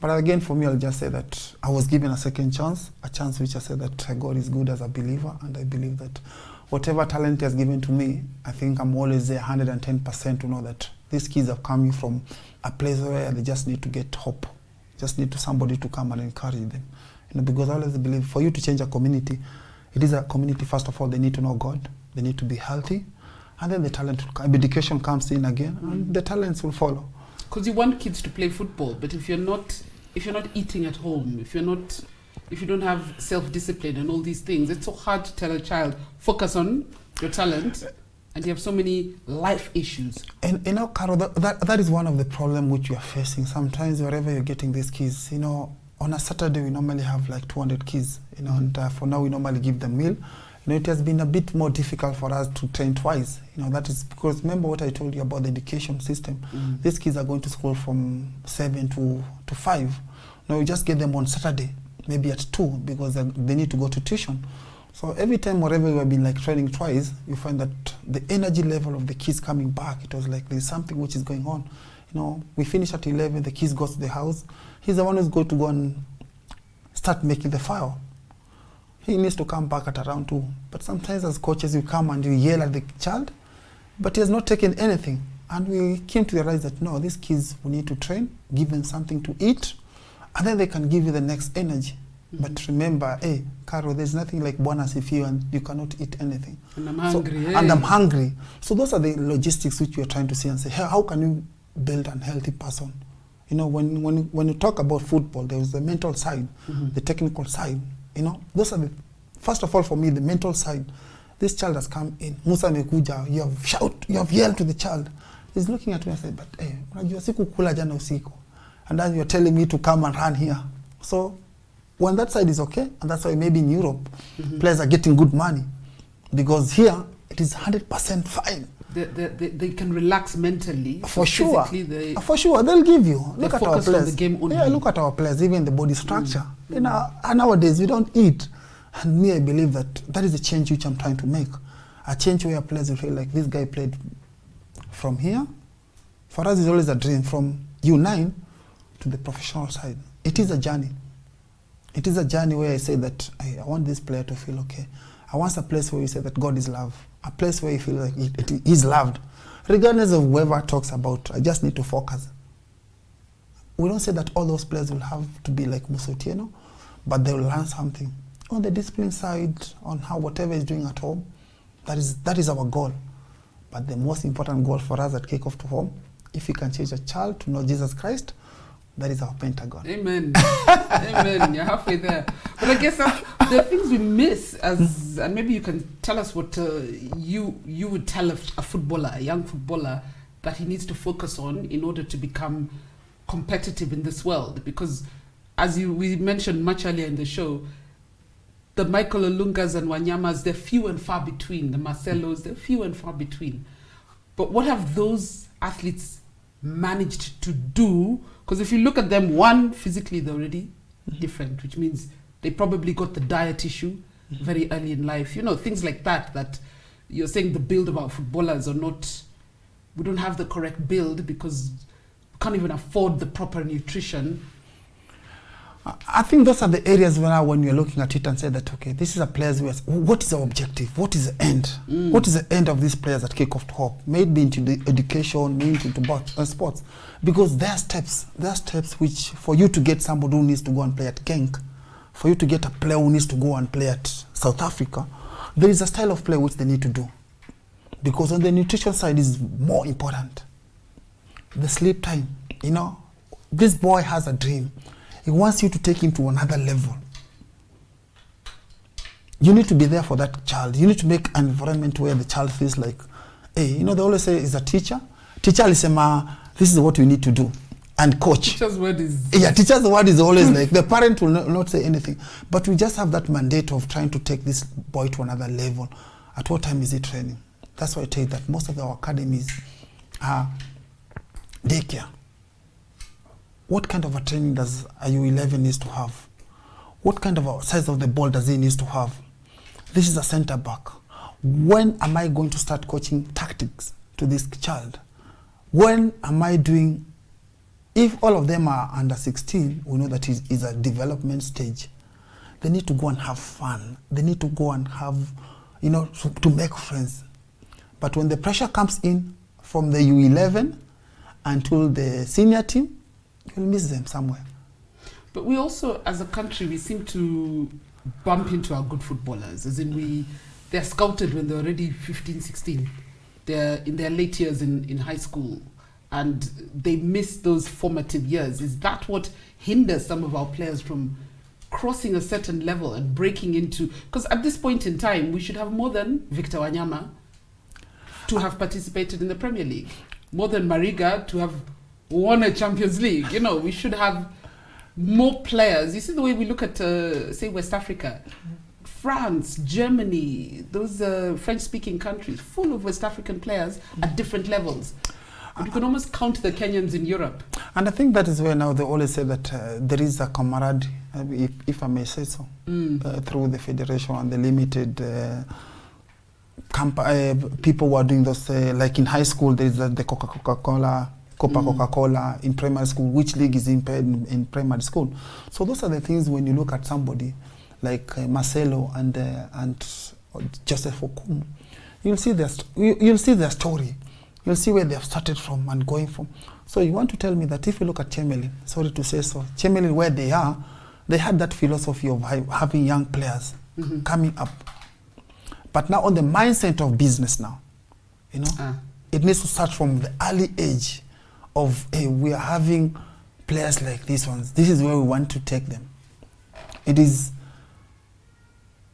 But again, for me, I'll just say that I was given a second chance, a chance which I said that God is good as a believer, and I believe that whatever talent He has given to me, I think I'm always there 110% to know that these kids are coming from a place where they just need to get hope, just need somebody to come and encourage them. Because I always believe for you to change a community, it is a community, first of all, they need to know God, they need to be healthy, and then the talent will come, education comes in again, and the talents will follow. Because you want kids to play football, but if you're not eating at home, if you don't have self-discipline and all these things, it's so hard to tell a child, focus on your talent, and you have so many life issues. And Carol, that is one of the problems which we are facing. Sometimes wherever you're getting these kids, on a Saturday we normally have like 200 kids, and for now we normally give them meal. It has been a bit more difficult for us to train twice. That is because remember what I told you about the education system. These kids are going to school from 7 to 5. Now you just get them on Saturday, maybe at 2, because they need to go to tuition. So every time wherever we have been like training twice, you find that the energy level of the kids coming back, it was like there's something which is going on. We finish at 11, the kids go to the house. He's the one who's going to go and start making the fire. He needs to come back at around 2. But sometimes as coaches, you come and you yell at the child, but he has not taken anything. And we came to realize that, no, these kids, we need to train, give them something to eat, and then they can give you the next energy. But remember, hey, Carol, there's nothing like bonus if you and you cannot eat anything. And I'm hungry. And I'm hungry. So those are the logistics which we are trying to see and say, hey, how can you build an healthy person? When you talk about football, there is the mental side, the technical side. Those are first of all for me, the mental side. This child has come in. Musa mekuja, you have yelled to the child. He's looking at me and said, but hey, unajua sikukula jana usiku. And then you're telling me to come and run here. So when that side is okay, and that's why maybe in Europe, players are getting good money. Because here, it is 100% fine. They can relax mentally. For sure. For sure, they'll give you. Look at our players. On the game only. Yeah, look at our players, even the body structure. Nowadays, we don't eat. And me, I believe that is the change which I'm trying to make. A change where players will feel like this guy played from here. For us, it's always a dream from U9 to the professional side. It is a journey. It is a journey where I say that I want this player to feel okay. I want a place where you say that God is love. A place where you feel like it is loved. Regardless of whoever talks about, I just need to focus. We don't say that all those players will have to be like Musa Otieno, but they will learn something. On the discipline side, on how whatever is doing at home, that is our goal. But the most important goal for us at Kickoff to Home, if we can change a child to know Jesus Christ, that is our pentagon. Amen. Amen. You're halfway there. But I guess the things we miss, and maybe you can tell us what you would tell a footballer, a young footballer, that he needs to focus on in order to become competitive in this world. Because as we mentioned much earlier in the show, the Michael Olungas and Wanyamas, they're few and far between. The Marcelos, they're few and far between. But what have those athletes managed to do? Because if you look at them, one, physically they're already different, which means they probably got the diet issue very early in life. Things like that you're saying the build of our footballers are not, we don't have the correct build because we can't even afford the proper nutrition. I think those are the areas when you're looking at it and say that, okay, this is a players, what is our objective? What is the end? What is the end of these players at Kickoff to Hope? Maybe into the education, maybe into sports. Because there are steps which, for you to get somebody who needs to go and play at Genk, for you to get a player who needs to go and play at South Africa, there is a style of play which they need to do. Because on the nutrition side is more important. The sleep time, this boy has a dream. He wants you to take him to another level. You need to be there for that child. You need to make an environment where the child feels like, hey, you know, they always say is a teacher. Teacher alisema, this is what you need to do. And coach. Teacher's word is... Yeah, teacher's word is always like, the parent will not say anything. But we just have that mandate of trying to take this boy to another level. At what time is he training? That's why I tell you that most of our academies are daycare. What kind of a training does a U11 needs to have? What kind of a size of the ball does he needs to have? This is a center back. When am I going to start coaching tactics to this child? When am I doing, if all of them are under 16, we know that it is a development stage. They need to go and have fun. They need to go and have, you know, to make friends. But when the pressure comes in from the U11 until the senior team, you'll miss them somewhere. But we also, as a country, we seem to bump into our good footballers. As in, they're scouted when they're already 15, 16. They're in their late years in high school. And they miss those formative years. Is that what hinders some of our players from crossing a certain level and breaking into... Because at this point in time, we should have more than Victor Wanyama to have participated in the Premier League. More than Mariga to have won a Champions League. You know, we should have more players. You see the way we look at, say, West Africa, France, Germany, those French-speaking countries, full of West African players at different levels. But you can almost count the Kenyans in Europe. And I think that is where now they always say that there is a camaraderie, if I may say so, through the federation and the limited people who are doing those, like in high school, there is the Coca-Cola, Coca-Cola in primary school, which league is in primary school. So those are the things when you look at somebody like Marcelo and Joseph Okumu, you'll see their story. You'll see where they've started from and going from. So you want to tell me that if you look at Chemelil, sorry to say so, Chemelil where they are, they had that philosophy of having young players coming up. But now on the mindset of business now, you know, it needs to start from the early age of, hey, we are having players like these ones. This is where we want to take them. It is,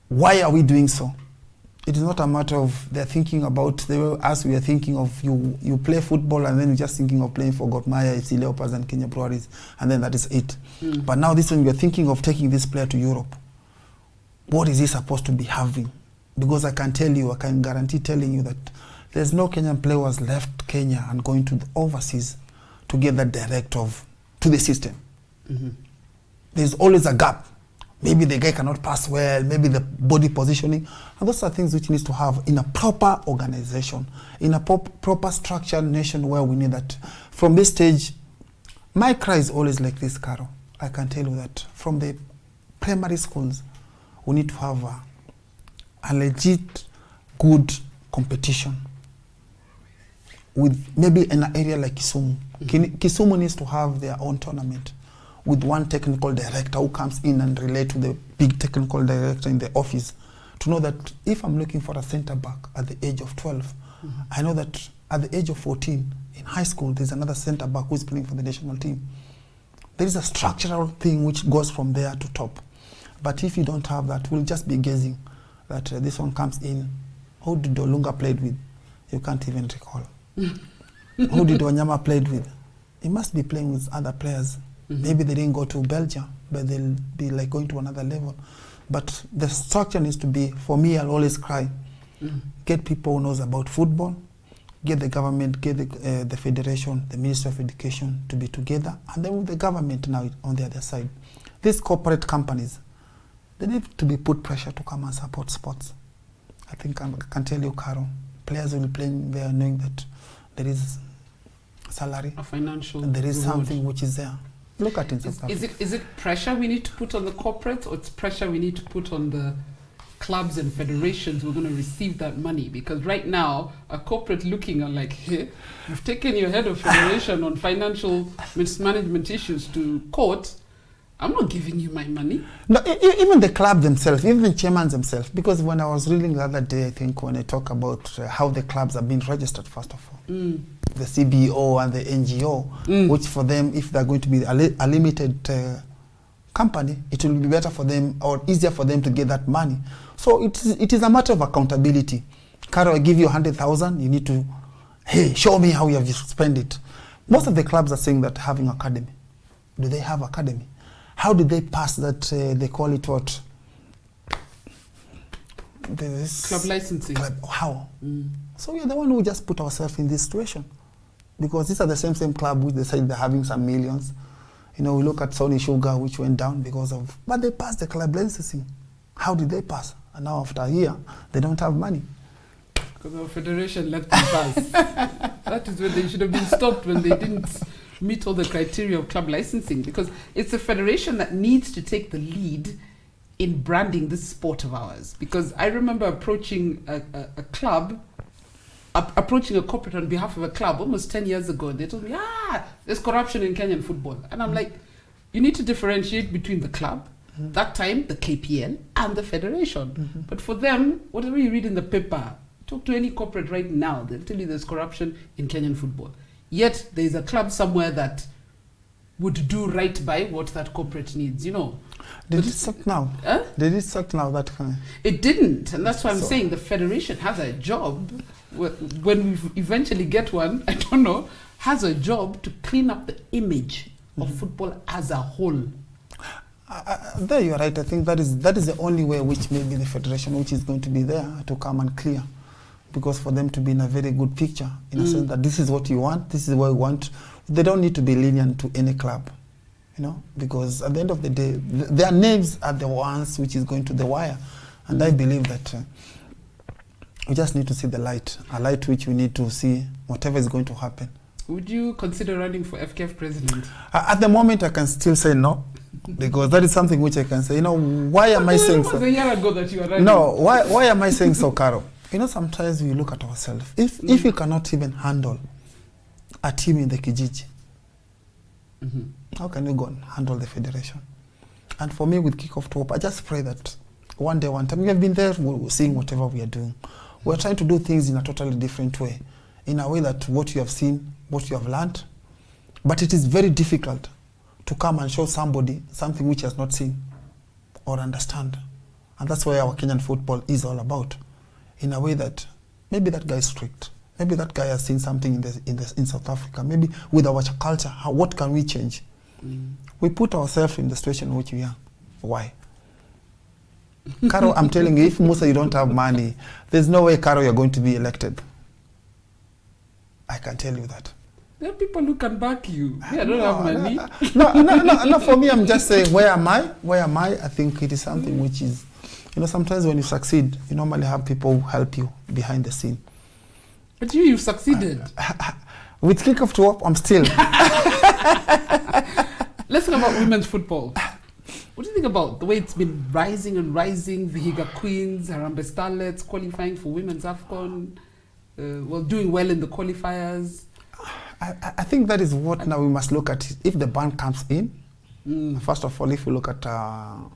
why are we doing so? It is not a matter of they're thinking about, as we are thinking of, you play football and then you're just thinking of playing for Gormaya, FC Leopards and Kenya Breweries, and then that is it. But now this one, you're thinking of taking this player to Europe. What is he supposed to be having? Because I can guarantee telling you that there's no Kenyan player who has left Kenya and going to the overseas to get that direct to the system. There's always a gap. Maybe the guy cannot pass well, maybe the body positioning. And those are things which needs to have in a proper organization, in a proper structured nation where we need that. From this stage, my cry is always like this, Carol. I can tell you that from the primary schools, we need to have a legit, good competition with maybe in an area like Kisumu. Kisumu needs to have their own tournament with one technical director who comes in and relate to the big technical director in the office to know that if I'm looking for a center back at the age of 12, I know that at the age of 14, in high school, there's another center back who's playing for the national team. There is a structural thing which goes from there to top. But if you don't have that, we'll just be guessing that this one comes in. Who did Olunga played with? You can't even recall. Who did Wanyama played with? He must be playing with other players. Maybe they didn't go to Belgium, but they'll be like going to another level. But the structure needs to be, for me, I'll always cry, get people who knows about football, get the government, get the federation, the Ministry of Education to be together, and then with the government now on the other side. These corporate companies, they need to be put pressure to come and support sports. I think I can tell you, Carol, players will be playing there knowing that there is salary, a financial and there is reward. something which is there. Look at it. Is it pressure we need to put on the corporates, or it's pressure we need to put on the clubs and federations who are going to receive that money? Because right now, a corporate looking are like, hey, you've taken your head of federation on financial mismanagement issues to court, I'm not giving you my money. No, even the club themselves, even the chairman themselves, because when I was reading the other day, I think when I talk about how the clubs have been registered, first of all, the CBO and the NGO, which for them, if they're going to be a limited company, it will be better for them or easier for them to get that money. So it is a matter of accountability. Carol, I give you 100,000, you need to, hey, show me how you have spent it. Most of the clubs are saying that having academy. Do they have academy? How did they pass that, they call it what? Club licensing. How? So we are the one who just put ourselves in this situation. Because these are the same club which they say they're having some millions. You know, we look at Sony Sugar, which went down because of, but they passed the club licensing. How did they pass? And now after a year, they don't have money. Because our federation let them pass. That is when they should have been stopped when they didn't meet all the criteria of club licensing, because it's the federation that needs to take the lead in branding this sport of ours. Because I remember approaching a club, approaching a corporate on behalf of a club almost 10 years ago. They told me, there's corruption in Kenyan football. And I'm like, you need to differentiate between the club, that time the KPL, and the federation. But for them, whatever you read in the paper, talk to any corporate right now, they'll tell you there's corruption in Kenyan football. Yet there's a club somewhere that would do right by what that corporate needs, you know. Did it suck now? Did it suck now that kind? It didn't, and that's why I'm saying the federation has a job. When we eventually get one, I don't know, has a job to clean up the image of football as a whole. There you're right. I think that is the only way which maybe the federation which is going to be there to come and clear. Because for them to be in a very good picture, in a sense that this is what you want, this is what you want, they don't need to be lenient to any club, you know, because at the end of the day, their names are the ones which is going to the wire. And I believe that we just need to see the light, a light which we need to see whatever is going to happen. Would you consider running for FKF president? At the moment, I can still say no, because that is something which I can say, you know, why am I saying so? It was a year ago that you were running. No, why am I saying so, Carol? You know, sometimes we look at ourselves. If you cannot even handle a team in the Kijiji, how can you go and handle the federation? And for me, with Kickoff to Hope, I just pray that one day, one time, we have been there, we're seeing whatever we are doing. We're trying to do things in a totally different way, in a way that what you have seen, what you have learned, but it is very difficult to come and show somebody something which has not seen or understand. And that's why our Kenyan football is all about. In a way that maybe that guy is strict, maybe that guy has seen something in South Africa, maybe with our culture, what can we change? We put ourselves in the situation in which we are. Why? Carol, I'm telling you, if Musa, you don't have money, there's no way, Carol, you're going to be elected. I can tell you that. There are people who can back you. I don't have money. No, for me, I'm just saying, where am I? Where am I? I think it is something which is, you know, sometimes when you succeed, you normally have people who help you behind the scene. But you've succeeded. With Kickoff to Hope, I'm still. Let's talk about women's football. What do you think about the way it's been rising and rising? Vihiga Queens, Harambee Starlets qualifying for Women's AFCON, doing well in the qualifiers. I think that is what now we must look at. If the ban comes in, first of all, if we look at our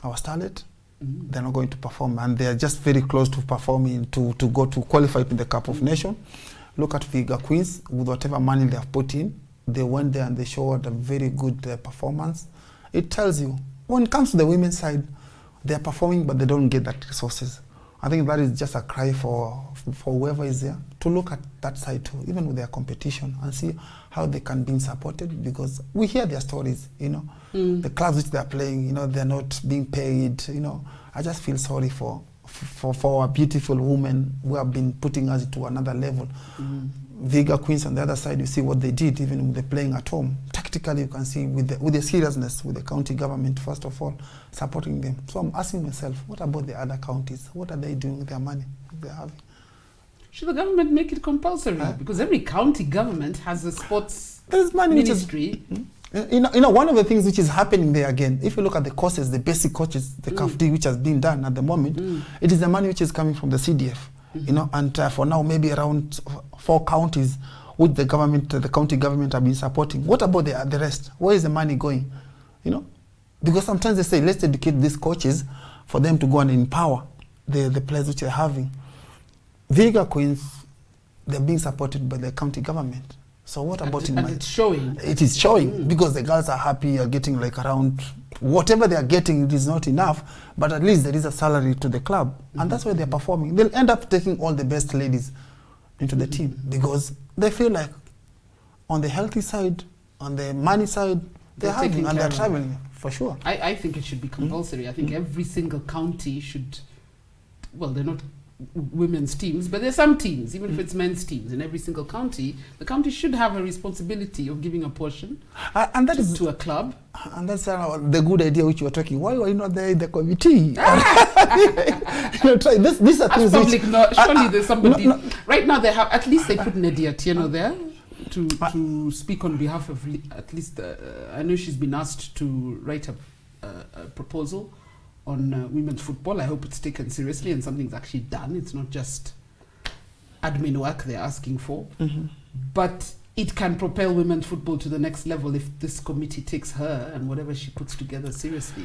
Starlet, they're not going to perform, and they're just very close to performing to go to qualify in the Cup of Nations. Look at Vihiga Queens, with whatever money they have put in, they went there and they showed a very good performance. It tells you, when it comes to the women's side, they're performing, but they don't get that resources. I think that is just a cry for whoever is there to look at that side too, even with their competition, and see how they can be supported, because we hear their stories, you know, the clubs which they're playing, you know, they're not being paid, you know. I just feel sorry for our beautiful women who have been putting us to another level. Vihiga Queens on the other side, you see what they did, even with the playing at home. Tactically, you can see with the seriousness, with the county government, first of all, supporting them. So I'm asking myself, what about the other counties? What are they doing with their money they're having? Should the government make it compulsory? Because every county government has a sports ministry. You know, one of the things which is happening there again, if you look at the courses, the basic courses, the CAFD which has been done at the moment, it is the money which is coming from the CDF. You know, and for now, maybe around 4 counties which the county government have been supporting. What about the rest? Where is the money going? you know, because sometimes they say, let's educate these coaches for them to go and empower the players which they're having. Vihiga Queens, they're being supported by the county government. So what about in my... it's showing. It is showing because the girls are happy, are getting like around... Whatever they are getting, it is not enough, but at least there is a salary to the club. And that's why they're performing. They'll end up taking all the best ladies into the team because they feel like on the healthy side, on the money side, they're having and they're traveling, for sure. I think it should be compulsory. I think every single county should... Well, they're not women's teams, but there's some teams, even if it's men's teams, in every single county, the county should have a responsibility of giving a portion and that is to a club. And that's the good idea which you were talking. Why were you not there in the committee? Try this. These are things public which... surely there's somebody... Right now, they have... At least they put Nadia Otieno there to speak on behalf of... At least, I know she's been asked to write a proposal on women's football. I hope it's taken seriously and something's actually done. It's not just admin work they're asking for. But it can propel women's football to the next level if this committee takes her and whatever she puts together seriously.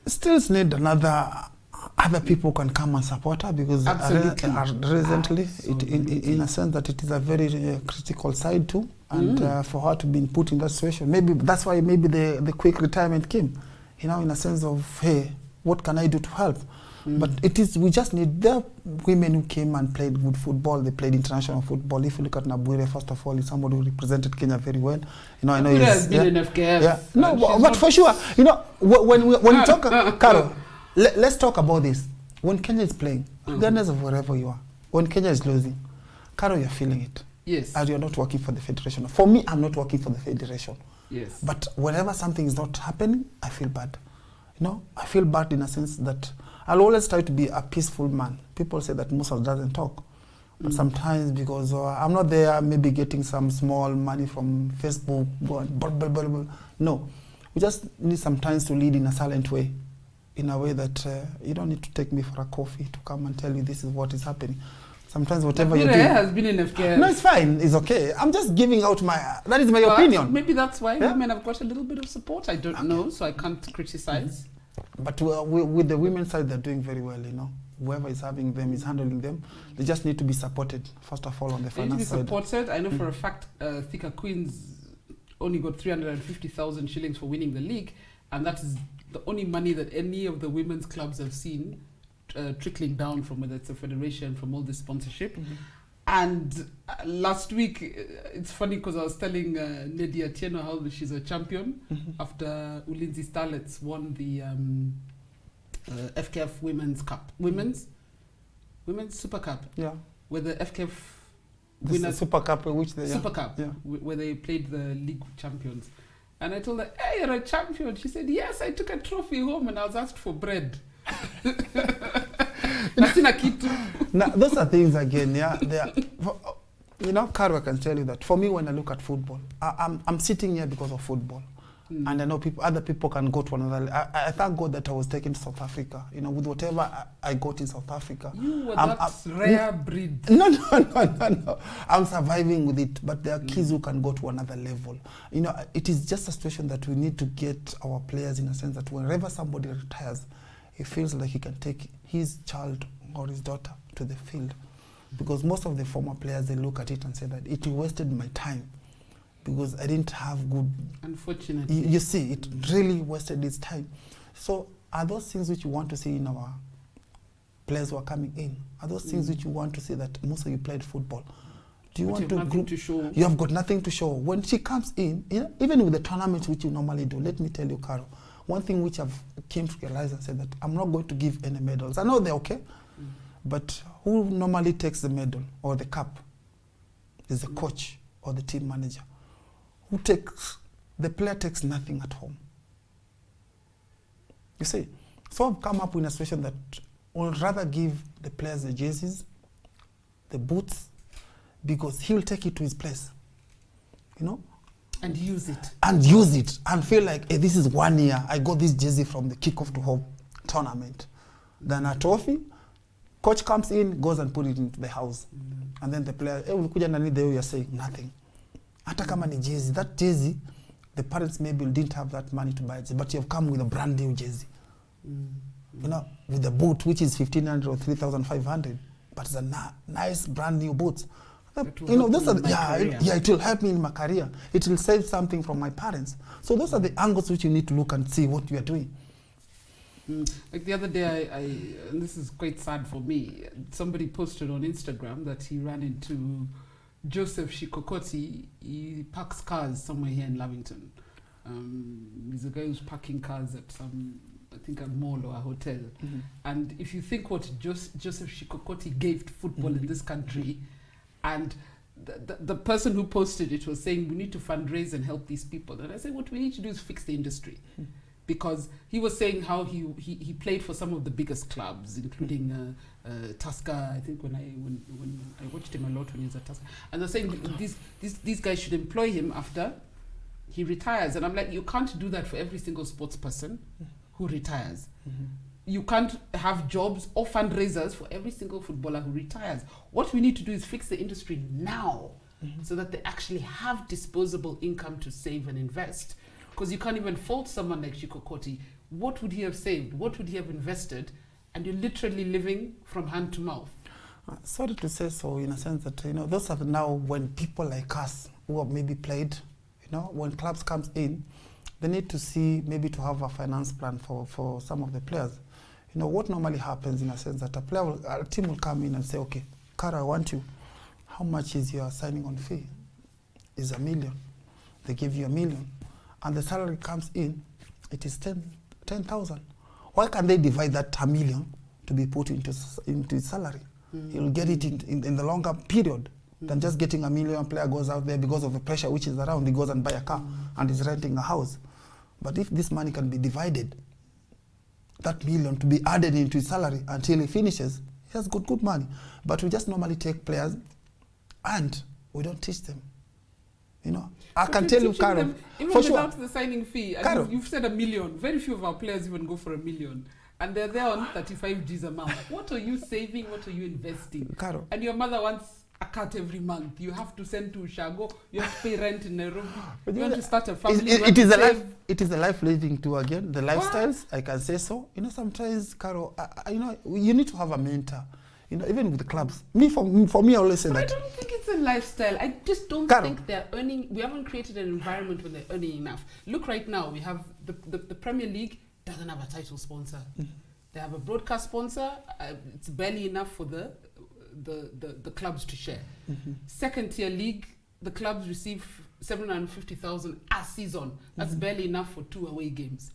Still need other people can come and support her because recently, in a sense that it is a very critical side too. And for her to be put in that situation, maybe that's why maybe the quick retirement came, you know, in a sense of, hey, what can I do to help? But we just need the women who came and played good football. They played international football. If you look at Nabwire, first of all, he's somebody who represented Kenya very well. You know, I know he's been in FKF. Yeah. No, but for sure, you know, when we talk, Carol, let's talk about this. When Kenya is playing, regardless of wherever you are, when Kenya is losing, Carol, you're feeling it. Yes. And you're not working for the federation. For me, I'm not working for the federation. Yes. But whenever something is not happening, I feel bad. You know, I feel bad in a sense that I'll always try to be a peaceful man. People say that Musa doesn't talk. But sometimes because I'm not there, maybe getting some small money from Facebook, going, no. We just need sometimes to lead in a silent way, in a way that you don't need to take me for a coffee to come and tell you this is what is happening. Sometimes whatever you're doing... has been in FKF. No, it's fine. It's okay. I'm just giving out that is my opinion. Maybe that's why women have got a little bit of support. I don't know, so I can't criticize. But with the women's side, they're doing very well, you know. Whoever is having them is handling them. They just need to be supported, first of all, on the finance side. They need to be supported. I know for a fact, Thika Queens only got 350,000 shillings for winning the league, and that is the only money that any of the women's clubs have seen trickling down from whether it's a federation, from all this sponsorship. And last week, it's funny because I was telling Nadia Otieno how she's a champion after Ulinzi Starlets won the FKF Women's Cup. Women's Super Cup. Yeah. Where the FKF winners... Super Cup, which they... Super Cup, yeah. Where they played the league champions. And I told her, hey, you're a champion. She said, yes, I took a trophy home and I was asked for bread. Now, those are things again, yeah. You know, Karwa can tell you that for me, when I look at football, I'm sitting here because of football. And I know other people can go to another. I thank God that I was taken to South Africa. You know, with whatever I got in South Africa. You were that rare breed. No. I'm surviving with it. But there are kids who can go to another level. You know, it is just a situation that we need to get our players in a sense that whenever somebody retires, he feels like he can take his child or his daughter to the field. Because most of the former players, they look at it and say that it wasted my time because I didn't have good... Unfortunately. You see, it really wasted its time. So are those things which you want to see in our players who are coming in? Are those things which you want to see that, Musa, you played football? Do you want to show? You have got nothing to show. When she comes in, you know, even with the tournaments which you normally do, let me tell you, Carol, one thing which I've came to realize and said that I'm not going to give any medals. I know they're okay, but who normally takes the medal or the cup is the coach or the team manager. The player takes nothing at home. You see, so I've come up with a situation that I'll rather give the players the jerseys, the boots, because he'll take it to his place, you know? And use it. And use it and feel like, hey, this is 1 year. I got this jersey from the kickoff to home tournament. Then a trophy, coach comes in, goes and put it into the house. And then the player, hey, the way you're saying nothing. Hata kama ni jersey, that jersey, the parents maybe didn't have that money to buy it, but you have come with a brand new jersey. You know, with the boot, which is 1,500 or 3,500, but it's a nice brand new boot. You know, those are it will help me in my career. It will save something from my parents. So those are the angles which you need to look and see what you are doing. Like the other day, and this is quite sad for me, somebody posted on Instagram that he ran into Joseph Shikokoti. He parks cars somewhere here in Lavington. He's a guy who's parking cars at some, I think, a mall or a hotel. And if you think what Joseph Shikokoti gave to football in this country, and the person who posted it was saying we need to fundraise and help these people. And I said, what we need to do is fix the industry. Because he was saying how he played for some of the biggest clubs, including Tusker. I think when I watched him a lot when he was at Tusker. And they're saying these guys should employ him after he retires. And I'm like, you can't do that for every single sports person who retires. You can't have jobs or fundraisers for every single footballer who retires. What we need to do is fix the industry now so that they actually have disposable income to save and invest. Because you can't even fault someone like Shikokoti. What would he have saved? What would he have invested? And you're literally living from hand to mouth. Sorry to say so, in a sense that, you know, those are now when people like us who have maybe played, you know, when clubs comes in, they need to see maybe to have a finance plan for some of the players. You know, what normally happens in a sense that a team will come in and say, okay, Kara, I want you. How much is your signing on fee? Is $1 million. They give you $1 million. And the salary comes in, it is 10,000. Why can't they divide that $1 million to be put into his salary? He'll get it in the longer period than just getting $1 million. Player goes out there because of the pressure which is around. He goes and buy a car and is renting a house. But if this money can be divided, that $1 million to be added into his salary until he finishes, he has got good money. But we just normally take players and we don't teach them. You know, I can tell you, Carol, even for without sure. the signing fee, Carol, you've said $1 million. Very few of our players even go for $1 million. And they're there on 35 G's a month. What are you saving? What are you investing? Carol. And your mother wants a cut every month. You have to send to Ushago. You have to pay rent in Nairobi. You want to start a family. It is a life living too again. The lifestyles, I can say so. You know, sometimes, Carol, you know, you need to have a mentor. You know, even with the clubs. For me, I always say that. I don't think it's a lifestyle. I just don't think they're earning. We haven't created an environment where they're earning enough. Look, right now, we have the Premier League doesn't have a title sponsor. They have a broadcast sponsor. It's barely enough for the clubs to share. Second tier league, the clubs receive 750,000 a season. That's barely enough for 2 away games.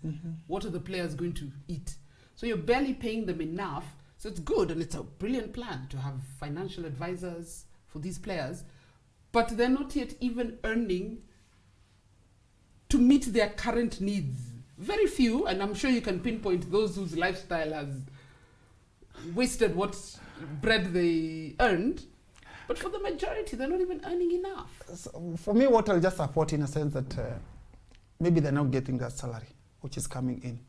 What are the players going to eat? So you're barely paying them enough. So it's good, and it's a brilliant plan to have financial advisors for these players, but they're not yet even earning to meet their current needs. Very few, and I'm sure you can pinpoint those whose lifestyle has wasted what bread they earned, but for the majority, they're not even earning enough. So for me, what I'll just support in a sense that maybe they're not getting that salary, which is coming in.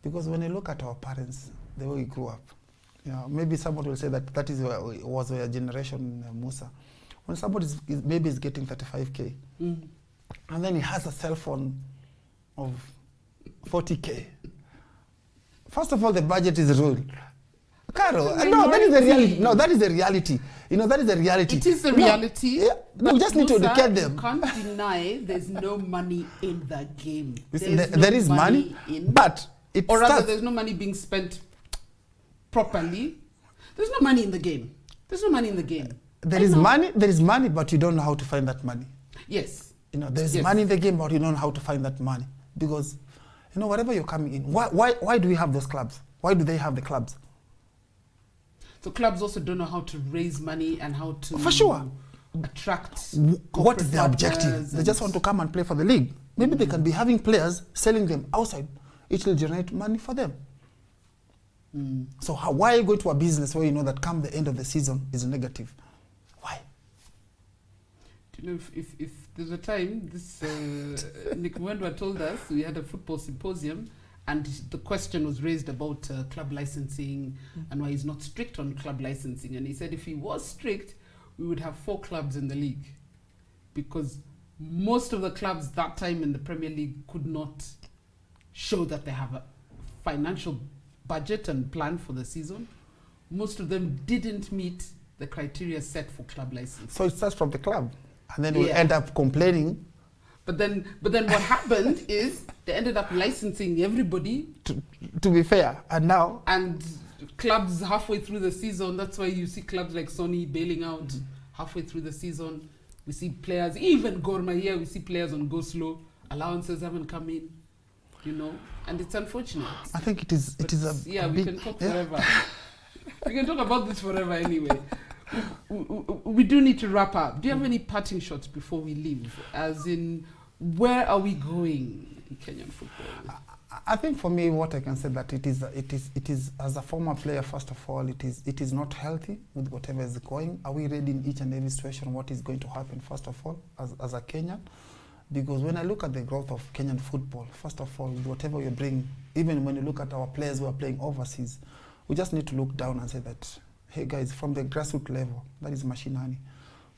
Because when you look at our parents, the way we grew up, you know, maybe somebody will say that was a generation, Musa. When somebody maybe is getting 35K, and then he has a cell phone of 40K. First of all, the budget is ruled. Carol, no, that is the reality. No, that is the reality. You know, that is the reality. It is the reality. No, we just need to educate them. You can't deny there's no money in the game. There is money, but it or rather, starts. there's no money being spent properly. There's no money in the game. There's no money in the game. There is money, but you don't know how to find that money. Yes. You know, there's money in the game, but you don't know how to find that money. Because, you know, wherever you're coming in, why do we have those clubs? Why do they have the clubs? So clubs also don't know how to raise money and how to for sure attract. What is their objective? They just want to come and play for the league. Maybe they can be having players, selling them outside. It will generate money for them. So why are you going to a business where you know that come the end of the season is negative? Why? Do you know if there's a time this Nick Mwendwa told us we had a football symposium and the question was raised about club licensing and why he's not strict on club licensing, and he said if he was strict we would have 4 clubs in the league because most of the clubs that time in the Premier League could not show that they have a financial budget and plan for the season. Most of them didn't meet the criteria set for club license. So it starts from the club, and then we end up complaining. But then what happened is they ended up licensing everybody. To be fair, and clubs halfway through the season. That's why you see clubs like Sony bailing out halfway through the season. We see players, even Gor Mahia, we see players on go slow. Allowances haven't come in, you know, and it's unfortunate. I think it is we can talk forever. We can talk about this forever anyway. We do need to wrap up. Do you have any parting shots before we leave? As in, where are we going in Kenyan football? I think for me, what I can say that it is as a former player, first of all, it is not healthy with whatever is going. Are we ready in each and every situation what is going to happen, first of all, as a Kenyan? Because when I look at the growth of Kenyan football, first of all, whatever you bring, even when you look at our players who are playing overseas, we just need to look down and say that, hey guys, from the grassroots level, that is mashinani.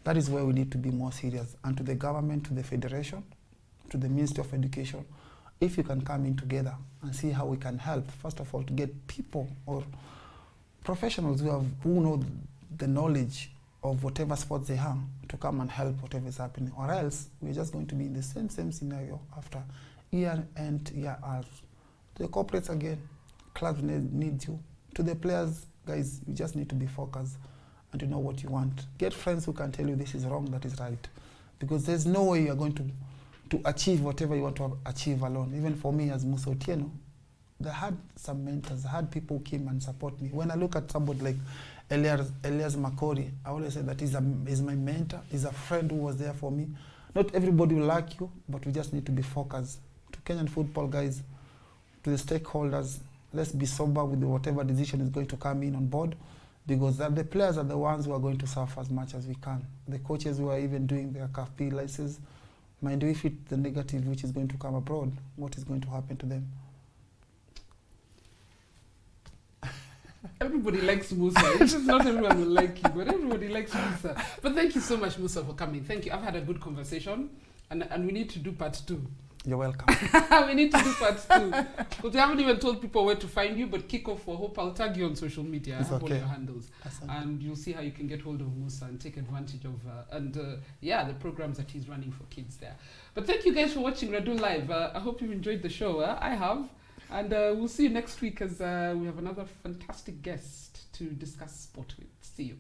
That is where we need to be more serious. And to the government, to the federation, to the Ministry of Education, if you can come in together and see how we can help, first of all, to get people or professionals who know the knowledge of whatever sports they have to come and help whatever is happening, or else we're just going to be in the same scenario after year and year out. To the corporates again, clubs need you. To the players, guys, you just need to be focused and to know what you want. Get friends who can tell you this is wrong, that is right. Because there's no way you are going to achieve whatever you want to achieve alone. Even for me as Musa Otieno, I had some mentors, I had people who came and support me. When I look at somebody like Elias Makori, I always say that he's my mentor, he's a friend who was there for me. Not everybody will like you, but we just need to be focused. To Kenyan football guys, to the stakeholders, let's be sober with whatever decision is going to come in on board, because the players are the ones who are going to suffer as much as we can. The coaches who are even doing their CAFP licenses, mind you, if it's the negative which is going to come abroad, what is going to happen to them? Everybody likes Musa. It's just not everyone will like you, but everybody likes Musa. But thank you so much, Musa, for coming. Thank you. I've had a good conversation, and we need to do part 2. You're welcome. We need to do part 2. Because we haven't even told people where to find you, but kick off for Hope. I'll tag you on social media. It's I have okay. all your handles. And you'll see how you can get hold of Musa and take advantage of, the programs that he's running for kids there. But thank you guys for watching Radull Live. I hope you enjoyed the show. I have. And we'll see you next week as we have another fantastic guest to discuss sport with. See you.